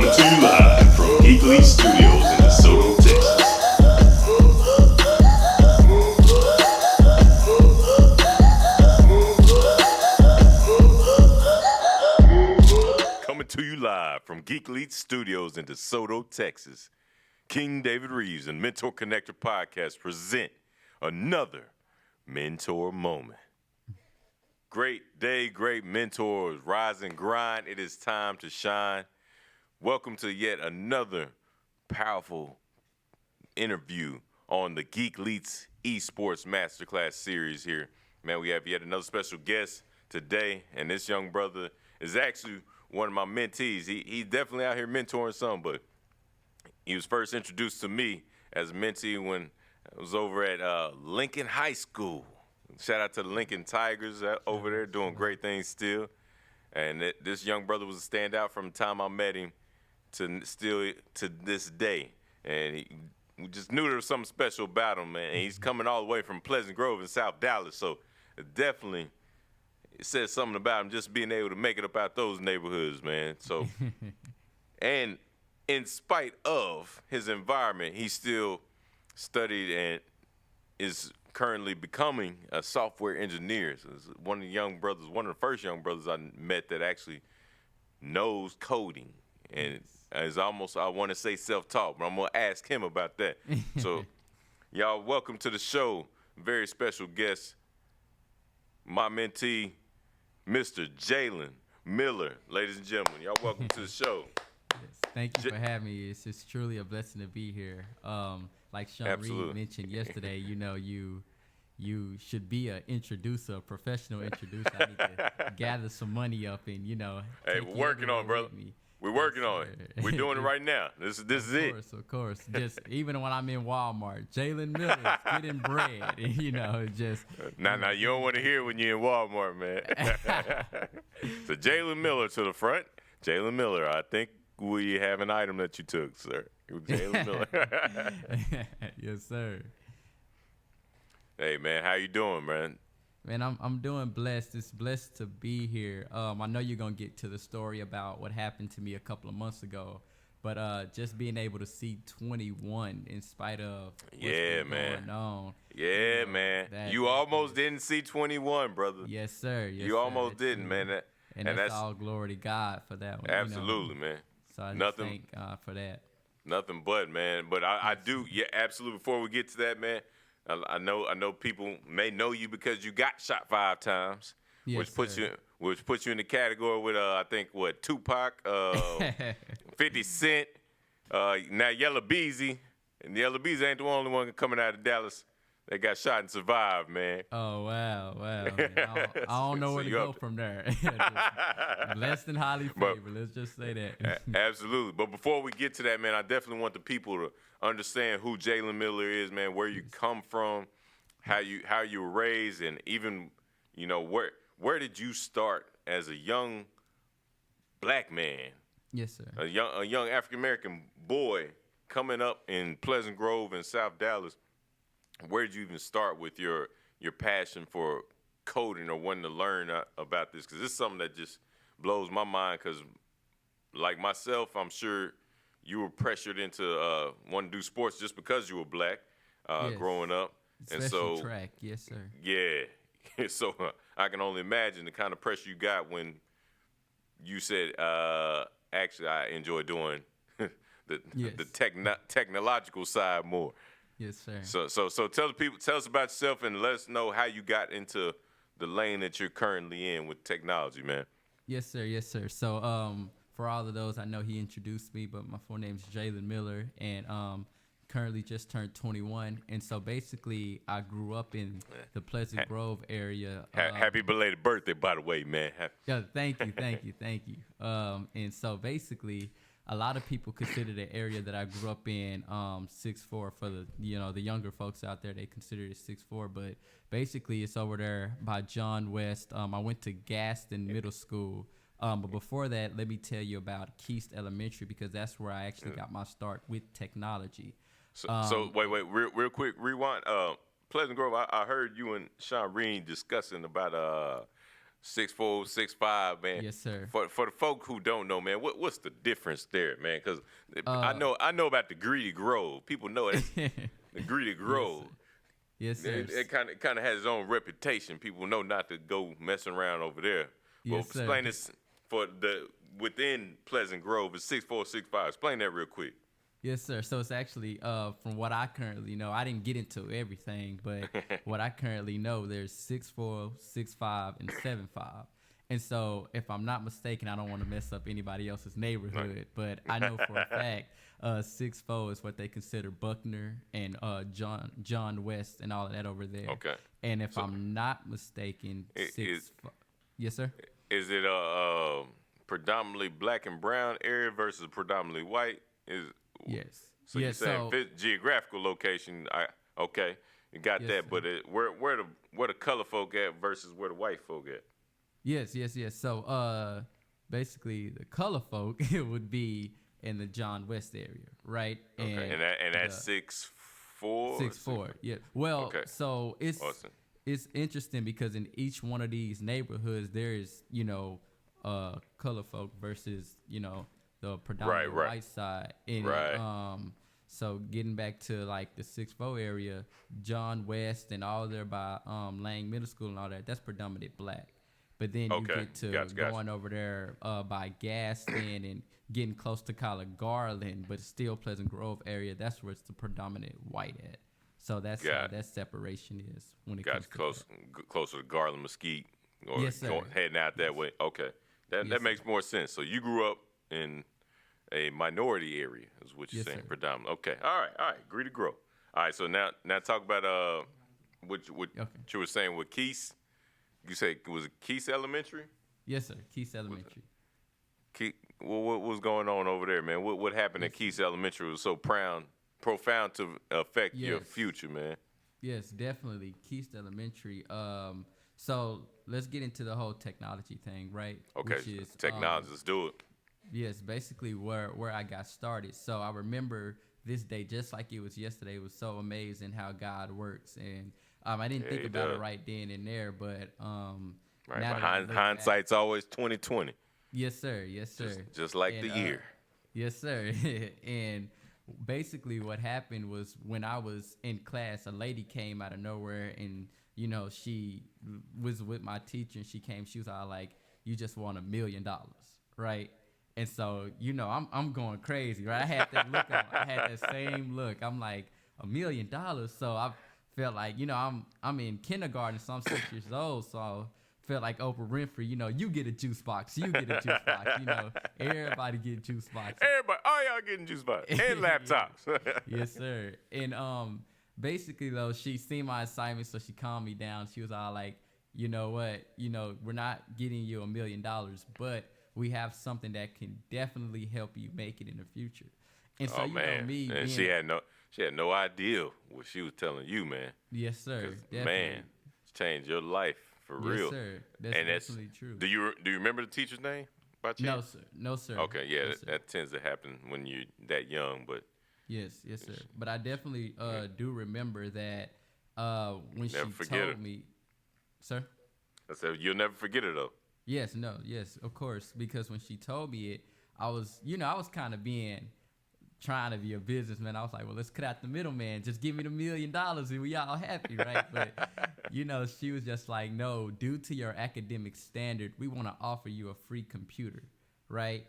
Coming to you live from Geekly Studios in DeSoto, Texas. Coming to you live from Geekly Studios in DeSoto, Texas. King David Reeves and MentorConnector podcast present another mentor moment. Great day, great mentors. Rise and grind. It is time to shine. Welcome to yet another powerful interview on the Geek Leets Esports Masterclass series here. Man, we have yet another special guest today, and this young brother is actually one of my mentees. He's definitely out here mentoring some, but he was first introduced to me as a mentee when I was over at Lincoln High School. Shout out to the Lincoln Tigers over there doing great things still. And this young brother was a standout from the time I met him to still to this day. And we just knew there was something special about him, man. And he's coming all the way from Pleasant Grove in South Dallas. So it definitely says something about him just being able to make it up out those neighborhoods, man. So, and in spite of his environment, he still studied and is currently becoming a software engineer. So it's one of the first young brothers I met that actually knows coding and is almost, I want to say self-taught, but I'm going to ask him about that. So y'all, welcome to the show. Very special guest, my mentee, Mr. Jaylon Miller. Ladies and gentlemen, y'all welcome to the show. Yes, thank you for having me. It's just truly a blessing to be here. Like Sean Reed mentioned yesterday, you should be a introducer, a professional introducer. I need to gather some money up and, Hey, we're working on it, brother. We're working on it. We're doing it right now. This is it. Of course. Just even when I'm in Walmart, Jaylon Miller's getting bread. Just. Now, you don't want to hear when you're in Walmart, man. So Jaylon Miller to the front. Jaylon Miller, I think we have an item that you took, sir. Jaylon Miller. Yes, sir. Hey, man, how you doing, man? Man, I'm doing blessed. It's blessed to be here. I know you're going to get to the story about what happened to me a couple of months ago, but just being able to see 21 in spite of what's going on. Yeah, man. You almost didn't see 21, brother. Yes, sir. You almost didn't, man. And that's all glory to God for that one. Absolutely, man. So I just thank God for that. Nothing but, man. But I do, absolutely. Before we get to that, man, I know people may know you because you got shot 5 times, which puts you in the category with I think Tupac, 50 Cent, now Yella Beezy, and Yella Beezy ain't the only one coming out of Dallas. They got shot and survived, man. Oh, wow. I don't know where to go from there. Less than highly favored. Let's just say that. Absolutely. But before we get to that, man, I definitely want the people to understand who Jaylon Miller is, man, where you come from, how you were raised, and even, where did you start as a young black man? Yes, sir. A young African-American boy coming up in Pleasant Grove in South Dallas. Where did you even start with your passion for coding or wanting to learn about this? Because this is something that just blows my mind because, like myself, I'm sure you were pressured into wanting to do sports just because you were black growing up. Especially track, yes, sir. Yeah. So I can only imagine the kind of pressure you got when you said, actually, I enjoy doing the technological side more. Yes, sir. So tell us about yourself and let us know how you got into the lane that you're currently in with technology, man. Yes, sir. So for all of those, I know he introduced me, but my full name is Jaylon Miller, and currently just turned 21. And so basically, I grew up in the Pleasant Grove area. Happy belated birthday, by the way, man. Yeah, thank you. And so basically, a lot of people consider the area that I grew up in 6'4". For the the younger folks out there, they consider it 6'4". But basically, it's over there by John West. I went to Gaston Middle School. But before that, let me tell you about Keast Elementary because that's where I actually got my start with technology. So wait, real quick, rewind. Pleasant Grove, I heard you and Sean Reed discussing about 6'4", 6'5", man. Yes, sir. For the folk who don't know, man, what's the difference there, man? Because I know about the Greedy Grove. People know it. The Greedy Grove. Yes, sir. It kind of has its own reputation. People know not to go messing around over there. Well, Yes, sir. explain this for the within Pleasant Grove is 6'4", 6'5". Explain that real quick. Yes, sir. So it's actually, from what I currently know, I didn't get into everything, but what I currently know, there's 6'4", 6'5", and 7'5". And so, if I'm not mistaken, I don't want to mess up anybody else's neighborhood, but I know for a fact, 6'4" is what they consider Buckner and John West and all of that over there. Okay. And if I'm not mistaken, yes, sir. Is it a predominantly black and brown area versus predominantly white? Yes. So you're saying geographical location? Okay, you got that. Sir. But where the color folk at versus where the white folk at? Yes. So basically the color folk it would be in the John West area, right? Okay, and that's 6'4". 6'4". Yeah. Well, okay. So it's interesting because in each one of these neighborhoods there is color folk versus the predominant white side. And so getting back to like the 6'4" area, John West and all there by Lang Middle School and all that, that's predominant black. But then you get to going over there by Gaston and getting close to Garland, but still Pleasant Grove area, that's where it's the predominant white at. So that's how that separation is when it comes to closer to Garland Mesquite or yes, sir. Heading out that way. Okay. That makes more sense. So you grew up in a minority area, is what you're saying, predominantly. Okay, all right, Greedy Grove. All right, so now talk about what you were saying with Keese. You say was it Keese Elementary? Yes, sir, Keese Elementary. What was going on over there, man? What happened at Keese Elementary was so profound to affect your future, man? Yes, definitely, Keese Elementary. So let's get into the whole technology thing, right? Okay, technology, let's do it. Yes, basically where I got started. So I remember this day just like it was yesterday. It was so amazing how God works, and I didn't think about it right then and there, but hindsight's always 20/20. Yes, sir. Just like the year. Yes, sir. And basically what happened was when I was in class, a lady came out of nowhere, and she was with my teacher, and she was all like, "You just won $1 million, right?" And so, I'm going crazy, right? I had that look on. I had that same look. I'm like, $1 million. So I felt like, I'm in kindergarten, so I'm 6 years old. So I felt like Oprah Winfrey, you get a juice box. You get a juice box. Everybody get juice boxes. Everybody, all y'all getting juice boxes and laptops. Yes, sir. And basically, though, she seen my assignment, so she calmed me down. She was all like, you know what? We're not getting you $1 million, but we have something that can definitely help you make it in the future. And so, me. And she had no idea what she was telling you, man. Yes, sir. Man, it's changed your life for real. Yes, sir. That's definitely true. Do you remember the teacher's name by chance? No, sir. Okay, yeah, that tends to happen when you're that young, but. Yes, sir. But I definitely do remember that when she told me, sir. I said you'll never forget it though. Yes, of course. Because when she told me it, I was kind of trying to be a businessman. I was like, well, let's cut out the middleman. Just give me the $1 million and we all happy, right? But, she was just like, no, due to your academic standard, we want to offer you a free computer, right?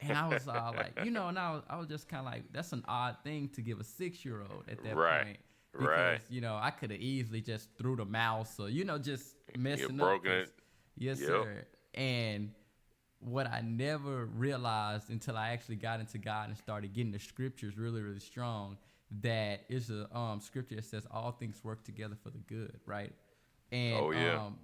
And I was all like, and I was just kind of like, that's an odd thing to give a 6-year-old at that point. Because, I could have easily just threw the mouse or, just messing up. Broken it. Yes, sir. And what I never realized until I actually got into God and started getting the scriptures really, really strong, that it's a scripture that says all things work together for the good, right? And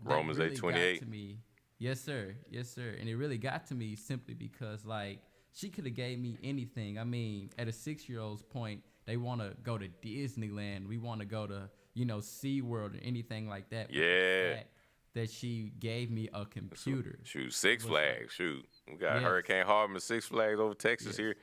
Romans really 8:28. to me. Yes, sir. And it really got to me simply because, like, she could have gave me anything. I mean, at a 6-year-old's point, they want to go to Disneyland. We want to go to, SeaWorld or anything like that. Yeah. That she gave me a computer. Shoot, Six Flags. Shoot, we got Hurricane Harvey, Six Flags over Texas here.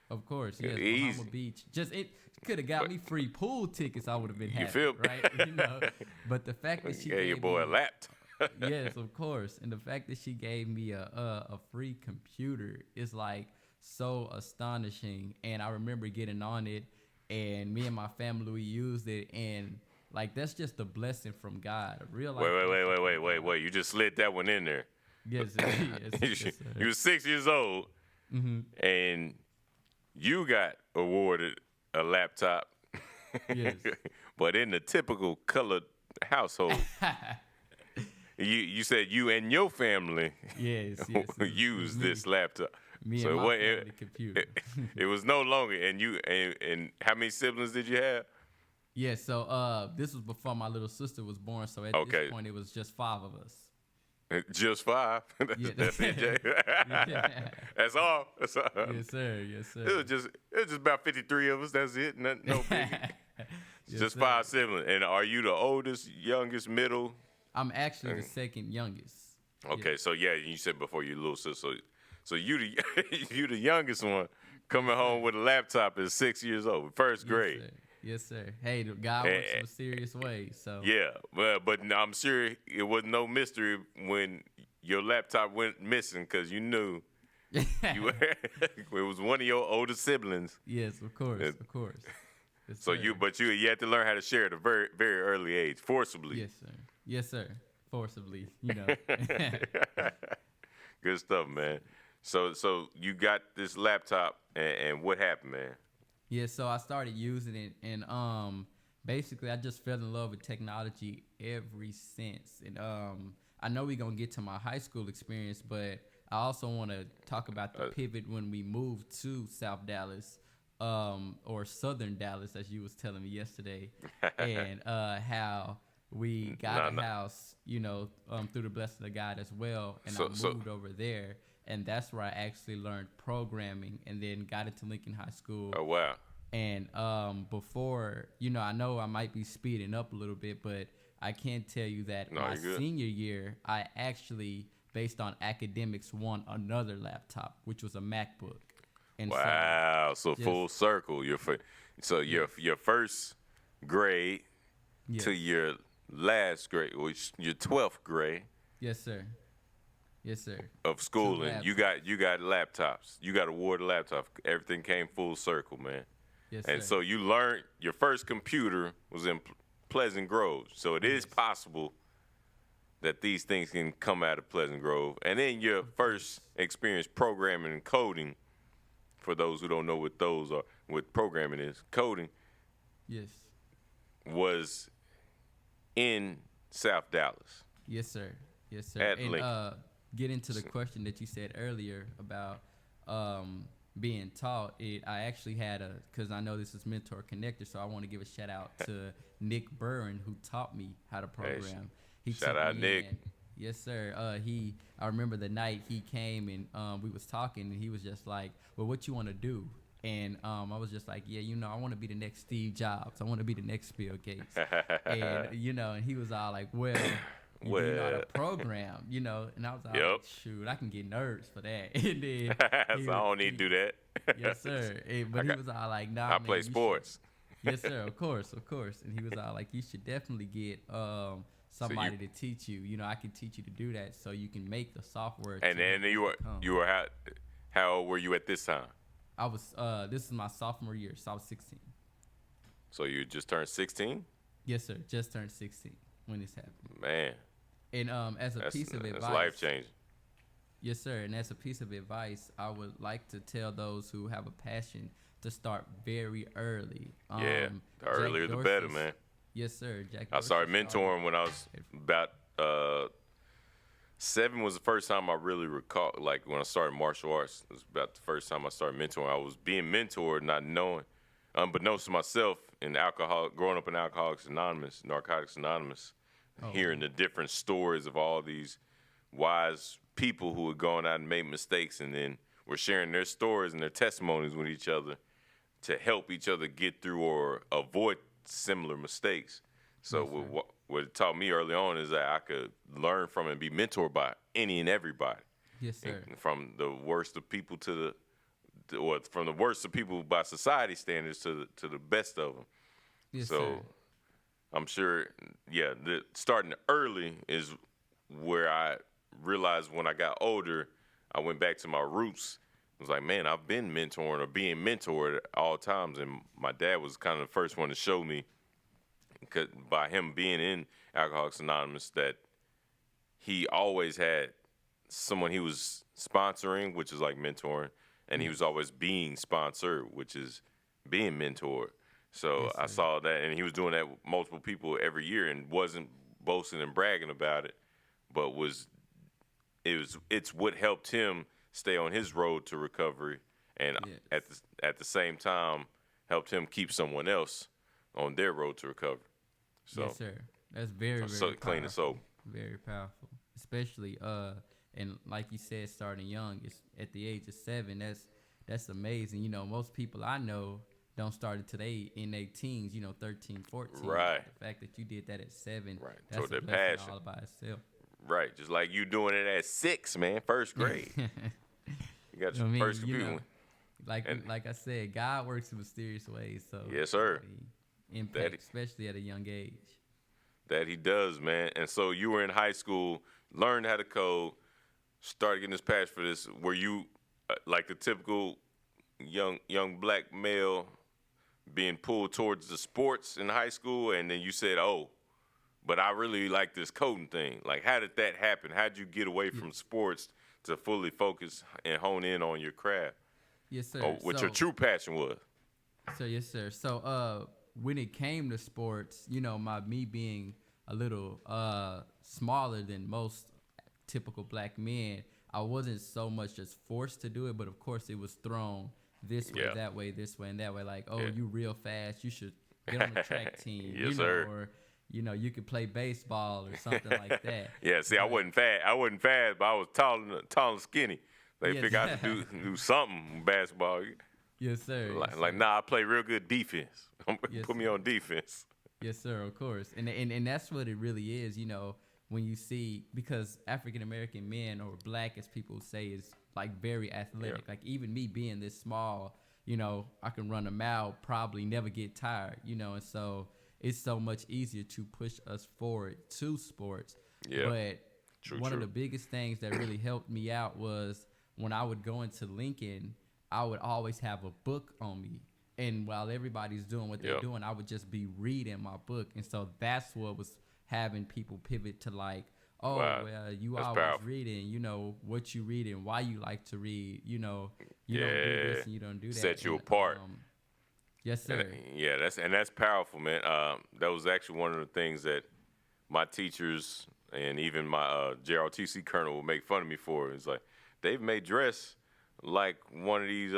Of course, yes. Easy. Bahama Beach. It could have got me free pool tickets. I would have been happy. You feel me? Right? But the fact that she gave your boy a laptop. Yes, of course. And the fact that she gave me a free computer is like so astonishing. And I remember getting on it, and me and my family we used it, and like that's just a blessing from God, a real life blessing from God. Wait. You just slid that one in there. Yes, yes, You yes, sir. was 6 years old, and you got awarded a laptop. Yes. But in the typical colored household, you said you and your family Yes, yes. used this laptop. Me So and my what? family computer. It was no longer. And how many siblings did you have? Yeah, so this was before my little sister was born, so at Okay. this point it was just 5 of us. Just 5. Yeah. That's it, Jay. Yeah. That's all. That's all. Yes, sir. Yes, sir. It was just about 53 of us. That's it. No big. Yes, Just sir. 5 siblings. And are you the oldest, youngest, middle? I'm actually the second youngest. Okay, so yeah, you said before your little sister. So you the you the youngest one coming home with a laptop at 6 years old, first grade. Yes, sir. Hey, the God works in mysterious ways. So Yeah, but I'm sure it was no mystery when your laptop went missing because you knew you it was one of your older siblings. Yes, of course, of course. Yes, So sir. you had to learn how to share at a very very early age, forcibly. Yes, sir. Yes, sir. Forcibly, you know. Good stuff, man. So you got this laptop, and what happened, man? Yeah, so I started using it, and basically I just fell in love with technology ever since. And I know we're gonna get to my high school experience, but I also want to talk about the pivot when we moved to South Dallas, or Southern Dallas, as you was telling me yesterday, and how we got a house, you know, through the blessing of God as well, and I moved over there. And that's where I actually learned programming, and then got into Lincoln High School. Oh, wow. And before, you know, I know I might be speeding up a little bit, but I can tell you that my senior year, I actually, based on academics, won another laptop, which was a MacBook. And wow, so full circle. Your first grade to your last grade, which your 12th grade. Yes, sir. Yes, sir. Of schooling, you got laptops. You got awarded laptops. Everything came full circle, man. Yes, and sir. so you learned your first computer was in Pleasant Grove. So it is possible that these things can come out of Pleasant Grove. And then your first experience programming and coding, for those who don't know what those are, what programming is, coding. Yes. Was in South Dallas. Yes, sir. Yes, sir. At and Lincoln. Get into the question that you said earlier about being taught. I actually had because I know this is MentorConnector, so I want to give a shout out to Nick Burren, who taught me how to program. Shout out Nick. Yes, sir. I remember the night he came and we was talking, and he was just like, "Well, what you want to do?" And I was just like, "Yeah, you know, I want to be the next Steve Jobs. I want to be the next Bill Gates." And you know, and he was all like, "Well, you know how to program, you know," and I was like, "Shoot, I can get nerds for that." And then so I don't need to do that. Yes, sir. But he was all like, "Nah, I play sports." Yes, sir. Of course. And he was all like, "You should definitely get somebody to teach you. You know, I can teach you to do that, so you can make the software." And then you were how old were you at this time? I was. This is my sophomore year, so I was 16. So you just turned 16? Yes, sir. Just turned 16 when this happened. Man. And as a piece of advice, that's life changing. Yes, sir. And as a piece of advice, I would like to tell those who have a passion to start very early. The earlier the better, man. Yes, sir. I started mentoring when I was about 7 was the first time I really recall, like when I started martial arts. It was about the first time I started mentoring. I was being mentored, not knowing, unbeknownst to myself, growing up in Alcoholics Anonymous, Narcotics Anonymous, hearing the different stories of all these wise people who had gone out and made mistakes, and then were sharing their stories and their testimonies with each other to help each other get through or avoid similar mistakes. So what it taught me early on is that I could learn from and be mentored by any and everybody. Yes, sir. And from the worst of people from the worst of people by society standards to the best of them. Yes, so sir. I'm sure, starting early is where I realized when I got older, I went back to my roots. It was like, man, I've been mentoring or being mentored at all times, and my dad was kind of the first one to show me, by him being in Alcoholics Anonymous, that he always had someone he was sponsoring, which is like mentoring, and he was always being sponsored, which is being mentored. So Yes, I sir. saw that, and he was doing that with multiple people every year, and wasn't boasting and bragging about it, but it's what helped him stay on his road to recovery, and Yes. at the same time helped him keep someone else on their road to recovery. So, Yes, sir. That's very, very so clean and powerful. sober. Very powerful. Especially and like you said, starting young, it's at the age of 7. That's amazing. You know, most people I know don't start until they in their teens, 13, 14. Right. The fact that you did that at 7, Right. that's Toward a that blessing passion. all by itself. Right, just like you doing it at 6, man, first grade. You got I your mean, first you computer. know, like I said, God works in mysterious ways. So Yes, sir. the impact, That- especially at a young age. That he does, man. And so you were in high school, learned how to code, started getting this passion for this. Were you like the typical young black male being pulled towards the sports in high school, and then you said, "Oh, but I really like this coding thing." Like, how did that happen? How did you get away from sports to fully focus and hone in on your craft, Yes, sir. or what your true passion was? So yes, sir. So when it came to sports, me being a little smaller than most typical black men, I wasn't so much just forced to do it, but of course it was thrown this way, Yeah. that way, this way, and that way. Like, oh, Yeah. you real fast, you should get on the track team, Yes, sir. or you could play baseball or something like that. Yeah, see, I wasn't fast, but I was tall and skinny. They Yes. figured out to do something in basketball. Yes, sir. Like, Yes, like, sir. nah, I play real good defense. Yes, Put me sir. on defense. Yes, sir, of course. And that's what it really is, when you see, because African American men, or black as people say, is like very athletic. Yeah. Like even me being this small, I can run a mile, probably never get tired, and so it's so much easier to push us forward to sports. Yeah. But True, one of true. the biggest things that really helped me out was when I would go into Lincoln, I would always have a book on me. And while everybody's doing what they're Yeah. doing, I would just be reading my book. And so that's what was having people pivot to like, oh, Wow. well, you That's always powerful. reading, what you reading, why you like to read, you don't do Yeah. this and you don't do that. Set you And, apart. Yes, sir. Yeah, that's powerful, man. That was actually one of the things that my teachers and even my JROTC colonel would make fun of me for. It's like, Dave may dress like one of these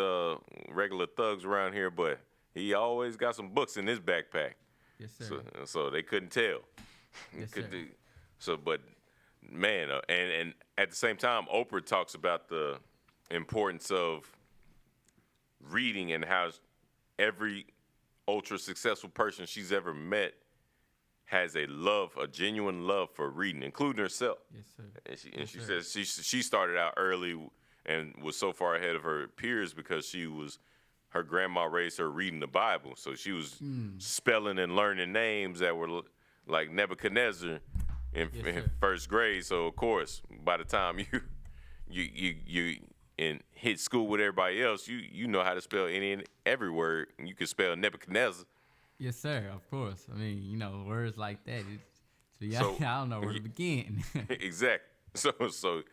regular thugs around here, but he always got some books in his backpack. Yes, sir. So they couldn't tell. Yes, Could sir. do- So, but man, and at the same time, Oprah talks about the importance of reading and how every ultra successful person she's ever met has a genuine love for reading, including herself. Yes, sir. And she Yes, sir. says she started out early and was so far ahead of her peers because her grandma raised her reading the Bible, so she was spelling and learning names that were like Nebuchadnezzar in Yes, sir. first grade. So of course, by the time you hit school with everybody else, you know how to spell any and every word. You can spell Nebuchadnezzar. Yes, sir. Of course. I mean, words like that. So- I don't know where to begin. Exactly. So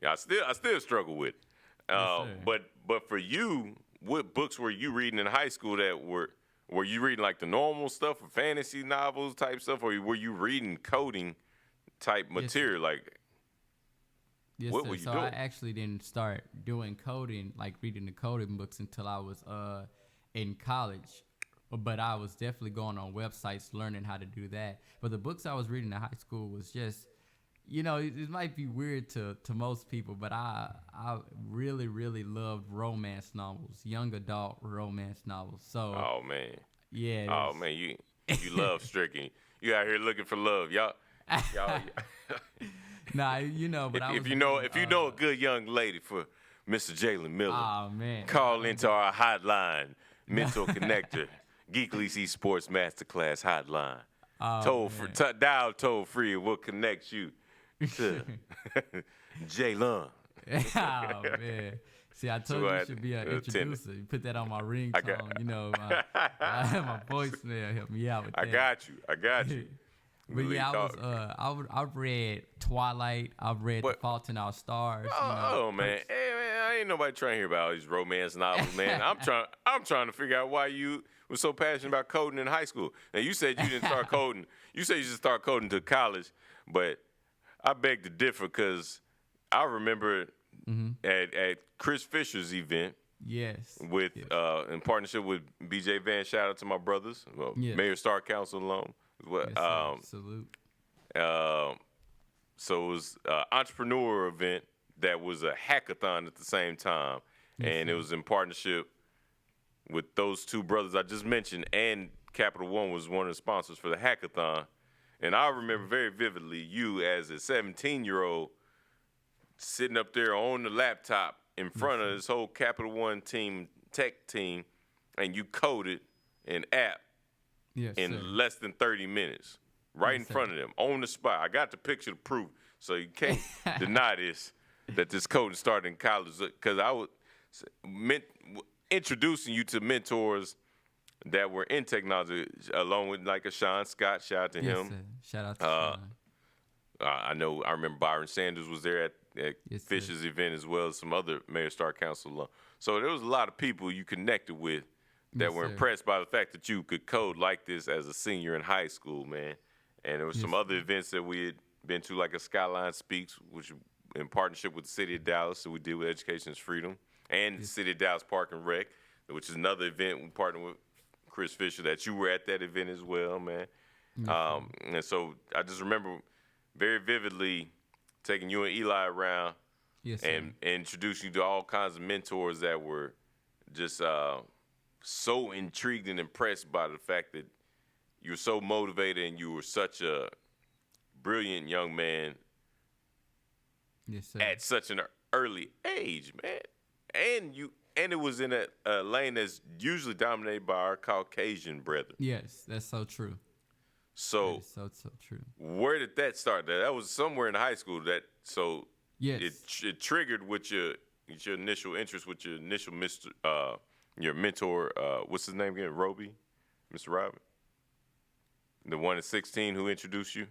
yeah, I still struggle with it. sir. But for you, what books were you reading in high school that were you reading like the normal stuff or fantasy novels type stuff, or were you reading coding type Yes, sir. material? Like, Yes, What sir. were you so doing? I actually didn't start doing coding, like reading the coding books, until I was in college. But I was definitely going on websites learning how to do that. But the books I was reading in high school was just, it might be weird to most people, but I really, really loved romance novels, young adult romance novels. So oh man, yeah. oh man, you love stricken. You out here looking for love, y'all. Nah, but I was If you know a good young lady for Mr. Jaylon Miller, Oh man. call into our hotline, MentorConnector, Geekly C Sports Masterclass hotline. Oh, Dial toll free, and we'll connect you to Jaylon. Oh man. See, I told you you should be an introducer. You put that on my ringtone. You know, I have my voicemail help me out with that. I got you. But yeah, I've read Twilight. I've read The Fault in Our Stars. Oh man, hey man, I ain't nobody trying to hear about all these romance novels, man. I'm trying to figure out why you was so passionate about coding in high school. Now you said you didn't start coding. You said you just start coding to college, but I beg to differ because I remember at Chris Fisher's event. Yes. In partnership with BJ Van. Shout out to my brothers. Well, Mayor Star Council alone. Well, yes, salute. So it was an entrepreneur event that was a hackathon at the same time, and it was in partnership with those two brothers I just mentioned, and Capital One was one of the sponsors for the hackathon. And I remember very vividly you as a 17-year-old sitting up there on the laptop in front of this whole Capital One tech team, and you coded an app in less than 30 minutes, right in front of them, on the spot. I got the picture to prove, so you can't deny that this coding started in college, because I was introducing you to mentors that were in technology, along with like a Sean Scott. Shout out to him. Sir. Shout out to Sean. I remember Byron Sanders was there at Fish's event, as well as some other Mayor Star Council alum. So there was a lot of people you connected with that were impressed by the fact that you could code like this as a senior in high school, man. And there was some other events that we had been to, like a Skyline Speaks, which in partnership with the City of Dallas, that we did with Education is Freedom, and the City of Dallas Park and Rec, which is another event we partnered with Chris Fisher, that you were at that event as well, man. And so I just remember very vividly taking you and Eli around and introducing you to all kinds of mentors that were just so intrigued and impressed by the fact that you were so motivated and you were such a brilliant young man at such an early age, man. And it was in a lane that's usually dominated by our Caucasian brethren. Yes, that's so true. So true. Where did that start? That was somewhere in high school. It triggered with your initial interest, with your initial your mentor. What's his name again? Roby, Mr. Robin, the one at 16 who introduced you.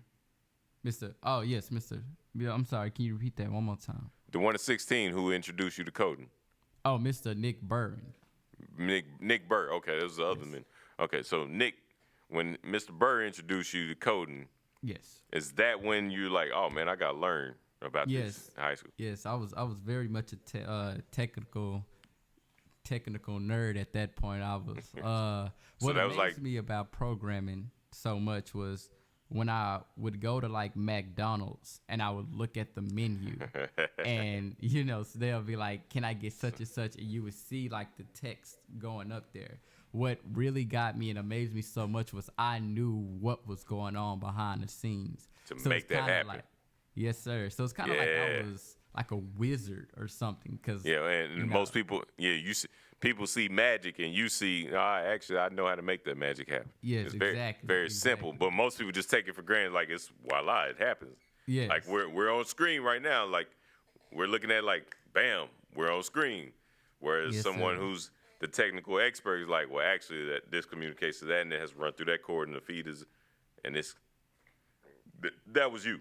Mr. Oh yes, Mr. Yeah, I'm sorry. Can you repeat that one more time? The one at 16 who introduced you to coding. Oh, Mr. Nick Byrne. Nick Burr. Okay, that was the other man. Okay, so Nick, when Mr. Burr introduced you to coding, is that when you like, oh man, I gotta learn about this in high school? Yes, I was very much a technical nerd at that point. I was. What amazed me about programming so much was when I would go to like McDonald's and I would look at the menu and, so they'll be like, can I get such and such? And you would see like the text going up there. What really got me and amazed me so much was I knew what was going on behind the scenes. To make that happen. Like, yes, sir. So it's kind of like I was like a wizard or something. And most people, people see magic and you see, actually, I know how to make that magic happen. Yes, it's very simple. But most people just take it for granted, like it's voila, it happens. Yes. Like we're on screen right now, like we're looking at like, bam, we're on screen. Whereas someone who's the technical expert is like, well, actually, this communicates to that and it has run through that cord and the feed is, and that was you.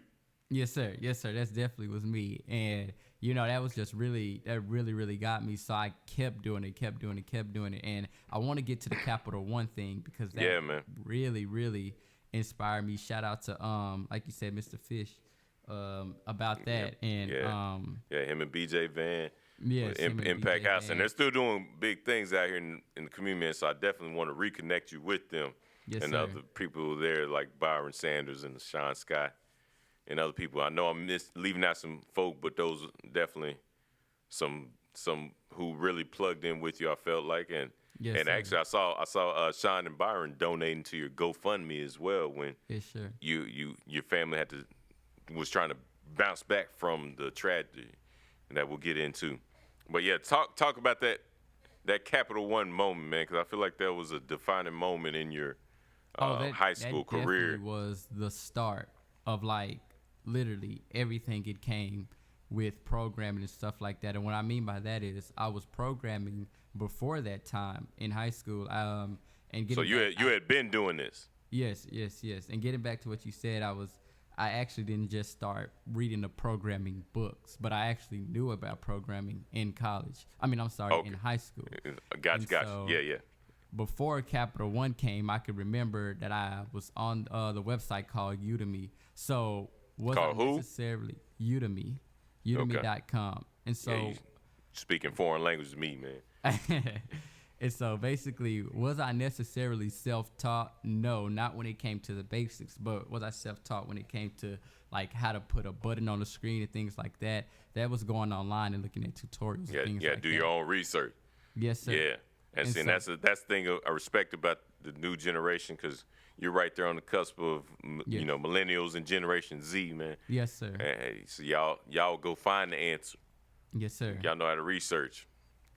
Yes, sir. That's definitely was me. And, that was just really got me. So I kept doing it. And I want to get to the Capital One thing because that really, really inspired me. Shout out to, like you said, Mr. Fish, about that. And him and BJ Van. Yes, Impact House. And they're still doing big things out here in the community. So I definitely want to reconnect you with them. Yes, and sir. Other people there like Byron Sanders and Sean Scott. And other people. I know I'm leaving out some folk, but those are definitely some who really plugged in with you, I felt like. And actually I saw Sean and Byron donating to your GoFundMe as well when your family was trying to bounce back from the tragedy that we'll get into. But yeah, talk about that Capital One moment, man, because I feel like that was a defining moment in your high school career. That was the start of like literally everything it came with programming and stuff like that. And what I mean by that is I was programming before that time in high school. And getting So you had been doing this. Yes. And getting back to what you said, I actually didn't just start reading the programming books, but I actually knew about programming in college. In high school. Gotcha. So Yeah. before Capital One came, I could remember that I was on the website called Udemy. So wasn't necessarily Udemy, Udemy.com. And so you speaking foreign language to me, man. And so basically, was I necessarily self-taught? No, not when it came to the basics, but was I self-taught when it came to like how to put a button on the screen and things like that? That was going online and looking at tutorials and things like that. Do your own research. Yes, sir. Yeah. And that's the thing I respect about the new generation, because you're right there on the cusp of millennials and Generation Z, man. Yes, sir. Hey, so y'all go find the answer. Yes, sir. Y'all know how to research.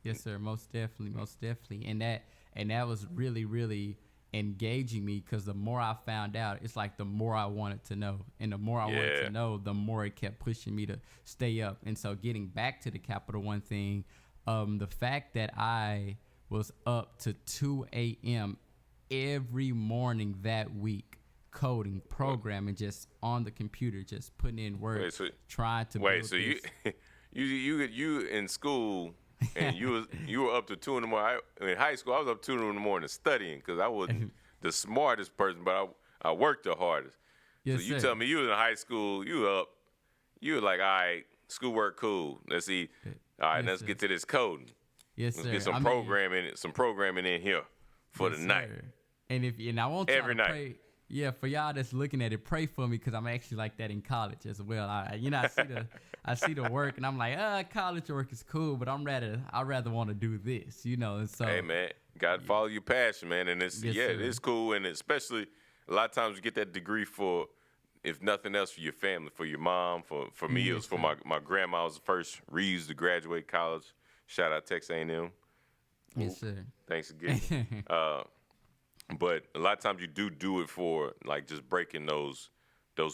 Yes, sir. Most definitely. And that was really, really engaging me, because the more I found out, it's like the more I wanted to know, and the more I wanted to know, the more it kept pushing me to stay up. And so getting back to the Capital One thing, the fact that I was up to 2 a.m. every morning that week, coding, programming, just on the computer, just putting in work, trying to build so this. you in school and you were up to 2 in the morning. In high school, I was up 2 in the morning studying, because I wasn't the smartest person, but I worked the hardest. Yes, so you sir. tell me you was in high school, you were like, all right, schoolwork cool. Let's see. All right, let's get to this coding. Yes, Let's sir. get some programming in here for the night. And I want y'all Every to night. pray. Yeah, for y'all that's looking at it, pray for me, because I'm actually like that in college as well. I see the work, and I'm like, college work is cool, but I rather want to do this, And so, Hey, man, got to follow your passion, man. And it is cool. And especially a lot of times you get that degree for, if nothing else, for your family, for your mom. For me, it was for my grandma. Was the first Reeves to graduate college. Shout out Texas A&M. Yes, sir. Thanks again. But a lot of times you do it for like just breaking those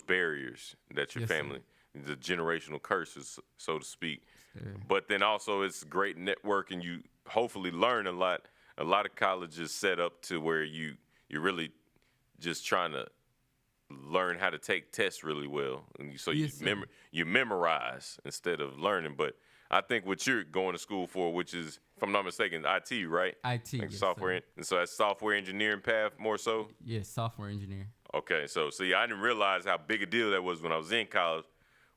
barriers that your family, the generational curses, so to speak. Sure. But then also it's great networking. You hopefully learn a lot. A lot of colleges set up to where you're really just trying to learn how to take tests really well, and so you memorize instead of learning. But I think what you're going to school for, which is, if I'm not mistaken, IT, right? IT, like yes, software, and so that's software engineering path more so. Yes, software engineer. Okay, so see, I didn't realize how big a deal that was when I was in college.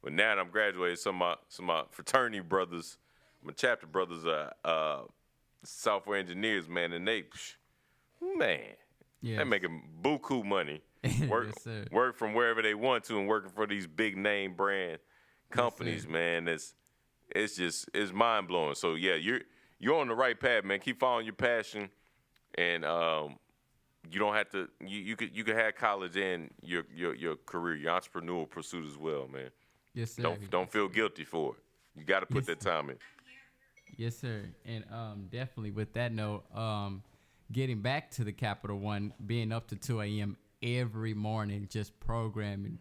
But now that I'm graduated, some of my fraternity brothers, my chapter brothers are software engineers, man, and they making buku money. Work from wherever they want to, and working for these big name brand companies, man. It's mind blowing. So yeah, you're on the right path, man. Keep following your passion, and you don't have to. You could have college and your career, your entrepreneurial pursuit as well, man. Yes, sir. Don't feel guilty for it. You got to put that time in. Yes, sir. And definitely with that note, getting back to the Capital One, being up to 2 a.m. every morning, just programming.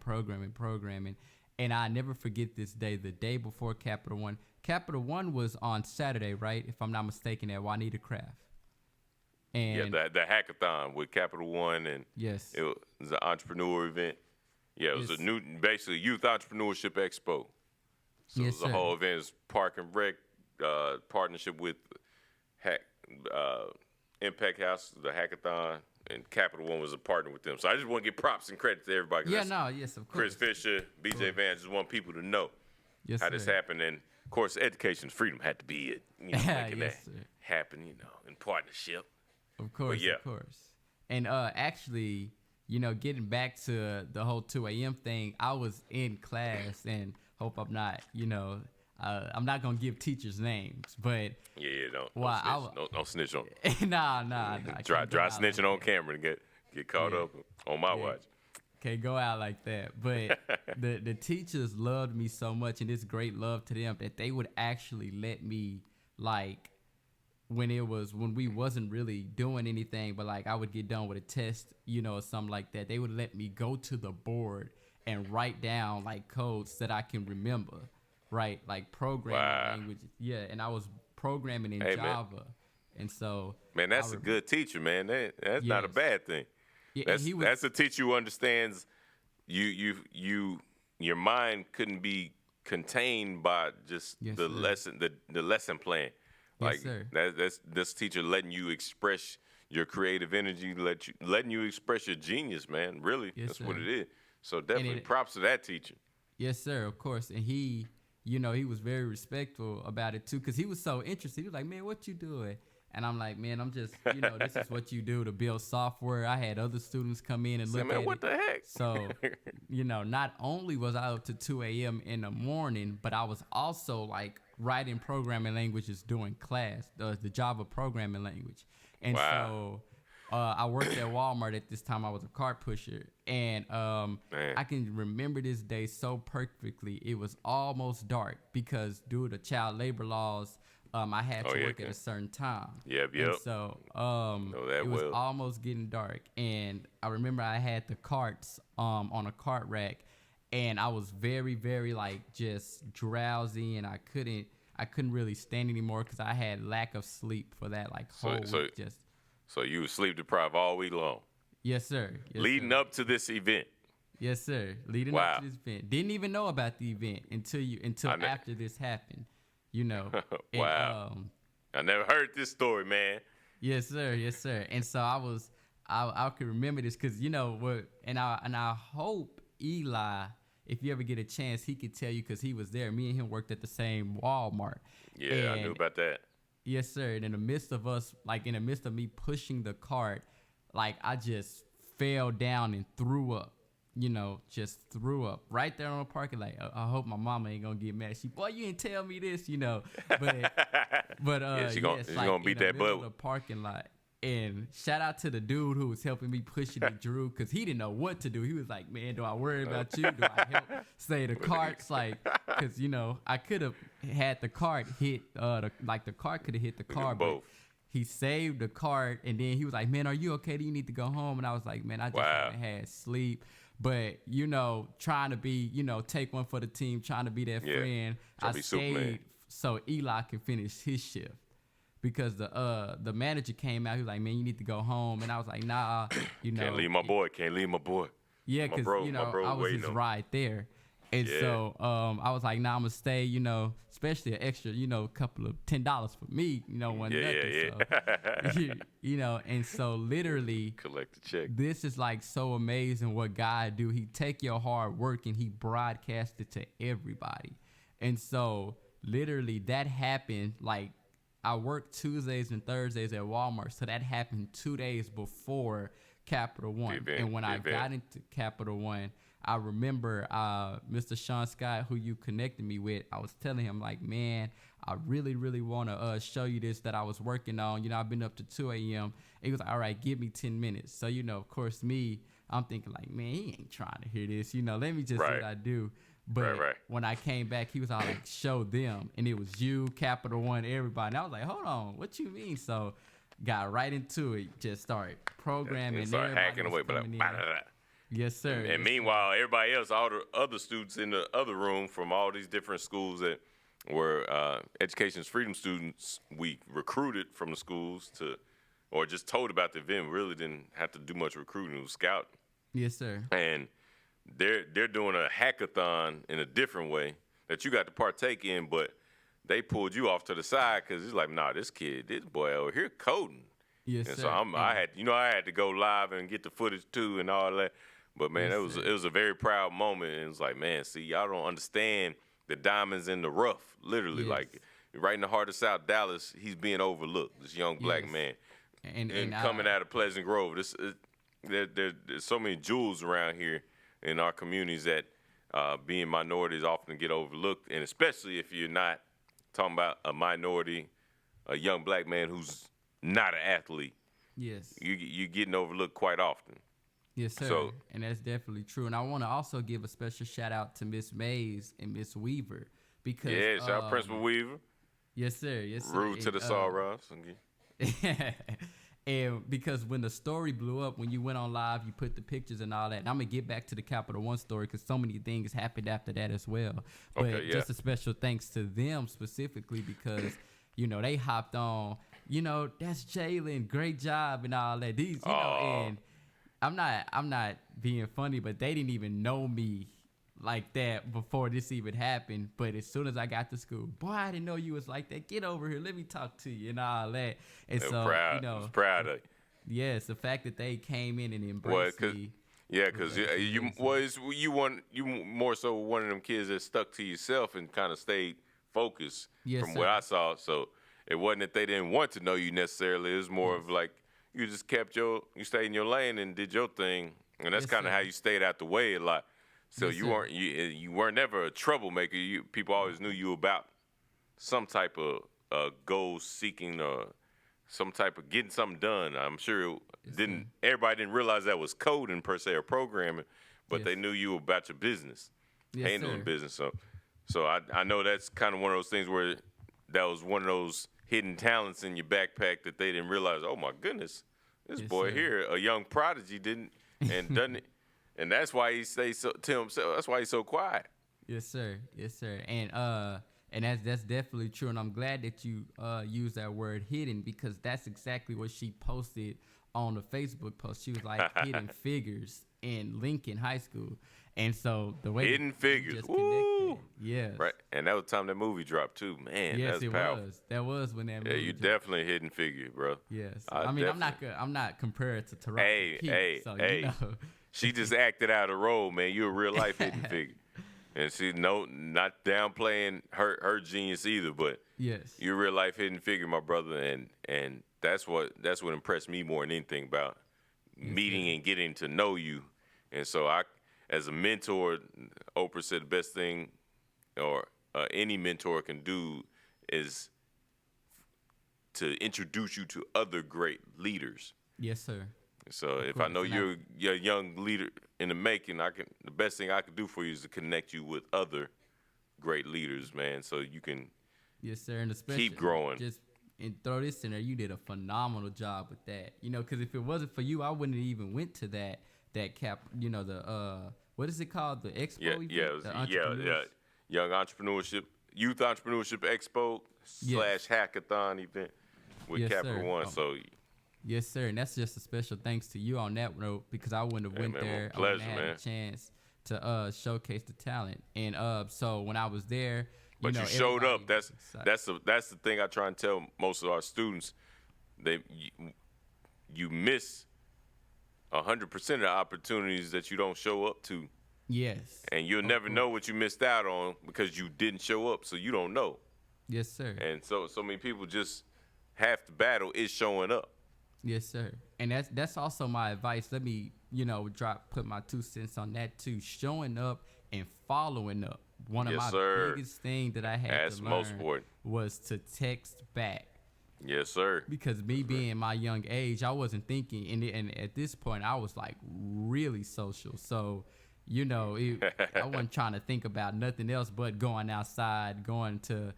And I never forget this day, the day before Capital One. Capital One was on Saturday, right? If I'm not mistaken, at Juanita Craft. And the hackathon with Capital One, and yes, it was an entrepreneur event. Yeah, it was a new, basically youth entrepreneurship expo. So it was a whole event. It was Park and Rec partnership with Impact House, the hackathon, and Capital One was a partner with them. So I just want to give props and credit to everybody. Yes, of course. Chris Fisher, BJ Vance, just want people to know how this sir. happened. And of course, education freedom had to be it. Making that happen, in partnership. Of course, of course. And actually, getting back to the whole 2 a.m. thing, I was in class, and hope I'm not, I'm not gonna give teachers names, but don't snitch on. Nah. Dry snitching on camera to get caught up on my watch. Can't go out like that. But the teachers loved me so much, and it's great love to them, that they would actually let me, like, when we wasn't really doing anything, but like I would get done with a test, or something like that, they would let me go to the board and write down like codes that I can remember, right? Like programming languages. Yeah, and I was programming in Java, man. And so man, that's a good teacher, man. That's not a bad thing. Yeah, That's a teacher who understands your mind couldn't be contained by just the lesson plan. Like that's this teacher letting you express your creative energy, letting you express your genius, man. Really, that's what it is. So definitely props to that teacher. Yes, sir, of course. And he, he was very respectful about it too, because he was so interested. He was like, man, what you doing? And I'm like, man, I'm just, this is what you do to build software. I had other students come in and look at it. What the heck? So, not only was I up to 2 a.m. in the morning, but I was also like writing programming languages during class, the Java programming language. And so I worked at Walmart at this time. I was a cart pusher. And I can remember this day so perfectly. It was almost dark because due to child labor laws, I had to work at a certain time. Yep. And so it was almost getting dark. And I remember I had the carts on a cart rack. And I was very, very like just drowsy, and I couldn't really stand anymore because I had lack of sleep for that like whole week. So you were sleep deprived all week long? Yes, sir. Leading up to this event? Yes, sir. Leading up to this event. Didn't even know about the event until after this happened. Wow. I never heard this story, man. Yes, sir. And so I could remember this because and I hope Eli, if you ever get a chance, he could tell you because he was there. Me and him worked at the same Walmart. Yeah, I knew about that. Yes, sir. And in the midst of me pushing the cart, like I just fell down and threw up. Just threw up right there on the parking lot. I hope my mama ain't gonna get mad. Boy, you didn't tell me this, But she's gonna beat that butt. The parking lot. And shout out to the dude who was helping me push it at Drew, because he didn't know what to do. He was like, man, do I worry about you? Do I help say the carts? Like, because, I could have had the cart hit, the cart could have hit the car, but he saved the cart. And then he was like, man, are you okay? Do you need to go home? And I was like, man, I just haven't had sleep. But, trying to be, take one for the team, trying to be that friend. I stayed so Eli can finish his shift. Because the manager came out, he was like, man, you need to go home. And I was like, nah, Can't leave my boy. Yeah, because, I was just right there. And so I was like, nah, I'm going to stay, especially an extra, couple of $10 for me, nothing. So, and so literally. Collect the check. This is like so amazing what God do. He take your hard work and he broadcast it to everybody. And so literally that happened like, I worked Tuesdays and Thursdays at Walmart, so that happened 2 days before Capital One. And when I got into Capital One, I remember Mr. Sean Scott, who you connected me with, I was telling him, like, man, I really, really want to show you this that I was working on. I've been up to 2 a.m. He was like, all right, give me 10 minutes. So, of course, I'm thinking, like, man, he ain't trying to hear this. Let me just see what I do. But when I came back, he was all like, show them. And it was you, Capital One, everybody. And I was like, hold on, what you mean? So got right into it, just started programming. And started hacking away. But yes, sir. And meanwhile, everybody else, all the other students in the other room from all these different schools that were Education's Freedom students, we recruited from the schools or just told about the event. We really didn't have to do much recruiting. It was scouting. Yes, sir. And they're doing a hackathon in a different way that you got to partake in, but they pulled you off to the side because it's like, nah, this boy over here coding. Yes, and sir. So I had to go live and get the footage too and all that. But man, yes, it was a very proud moment. And it's like, man, see, y'all don't understand the diamonds in the rough. Literally, like right in the heart of South Dallas, he's being overlooked. This young black man, and coming out of Pleasant Grove. There's so many jewels around here in our communities that being minorities often get overlooked, and especially if you're not talking about a minority, a young black man who's not an athlete. Yes. You're getting overlooked quite often. Yes, sir. And that's definitely true. And I want to also give a special shout out to Miss Mays and Miss Weaver because shout out Principal Weaver. Yes, sir. Yes, sir. Rude to the Saw Ross. And because when the story blew up, when you went on live, you put the pictures and all that. And I'm going to get back to the Capital One story because so many things happened after that as well. But Okay, yeah. just a special thanks to them specifically because, they hopped on, that's Jaylon, great job and all that. These, and I'm not being funny, but they didn't even know me like that before this even happened. But as soon as I got to school, boy, I didn't know you was like that. Get over here, let me talk to you and all that. And so, I was proud of you. Yes, the fact that they came in and embraced me. Yeah, because you more so one of them kids that stuck to yourself and kind of stayed focused from what I saw. So it wasn't that they didn't want to know you necessarily. It was more of like you just you stayed in your lane and did your thing, and that's kind of how you stayed out the way a lot. So you weren't never a troublemaker. People always knew you about some type of goal seeking or some type of getting something done. I'm sure everybody didn't realize that was coding per se or programming, but they knew you about your business, handling business. So I know that's kind of one of those things where that was one of those hidden talents in your backpack that they didn't realize. Oh my goodness, this boy here, a young prodigy, doesn't it. And that's why he stays to himself. That's why he's so quiet. Yes, sir. Yes, sir. And that's definitely true. And I'm glad that you used that word hidden because that's exactly what she posted on the Facebook post. She was like hidden figures in Lincoln High School. And so the way hidden figures, woo, yes, right. And that was the time that movie dropped too, man. Yes, that's powerful. Was. That was when that movie. Yeah, you definitely a hidden figure, bro. Yes. I'm not compared to Taraji. Hey. She just acted out a role, man. You're a real life hidden figure, and she not downplaying her genius either. But yes, you're a real life hidden figure, my brother, and that's what impressed me more than anything about meeting and getting to know you. And so as a mentor, Oprah said the best thing, or any mentor can do, is to introduce you to other great leaders. Yes, sir. So if I know you're a young leader in the making, the best thing I can do for you is to connect you with other great leaders, man, so you can and especially keep growing. And throw this in there, you did a phenomenal job with that. Because if it wasn't for you, I wouldn't have even went to that what is it called? The expo event? Young Entrepreneurship, Youth Entrepreneurship Expo / Hackathon event with Capital One. So. Yes, sir, and that's just a special thanks to you on that note because I wouldn't have went there. Pleasure, I wouldn't have had a chance to showcase the talent. And so when I was there, you showed up. That's the thing I try and tell most of our students. You miss 100% of the opportunities that you don't show up to. Yes. And you'll never know what you missed out on because you didn't show up, so you don't know. Yes, sir. And so many people just half the battle is showing up. Yes, sir. And that's also my advice. Let me, put my 2 cents on that too. Showing up and following up. One of my biggest things that I had to learn was to text back. Yes, sir. Because being my young age, I wasn't thinking, and at this point, I was like really social. So, I wasn't trying to think about nothing else but going outside, going to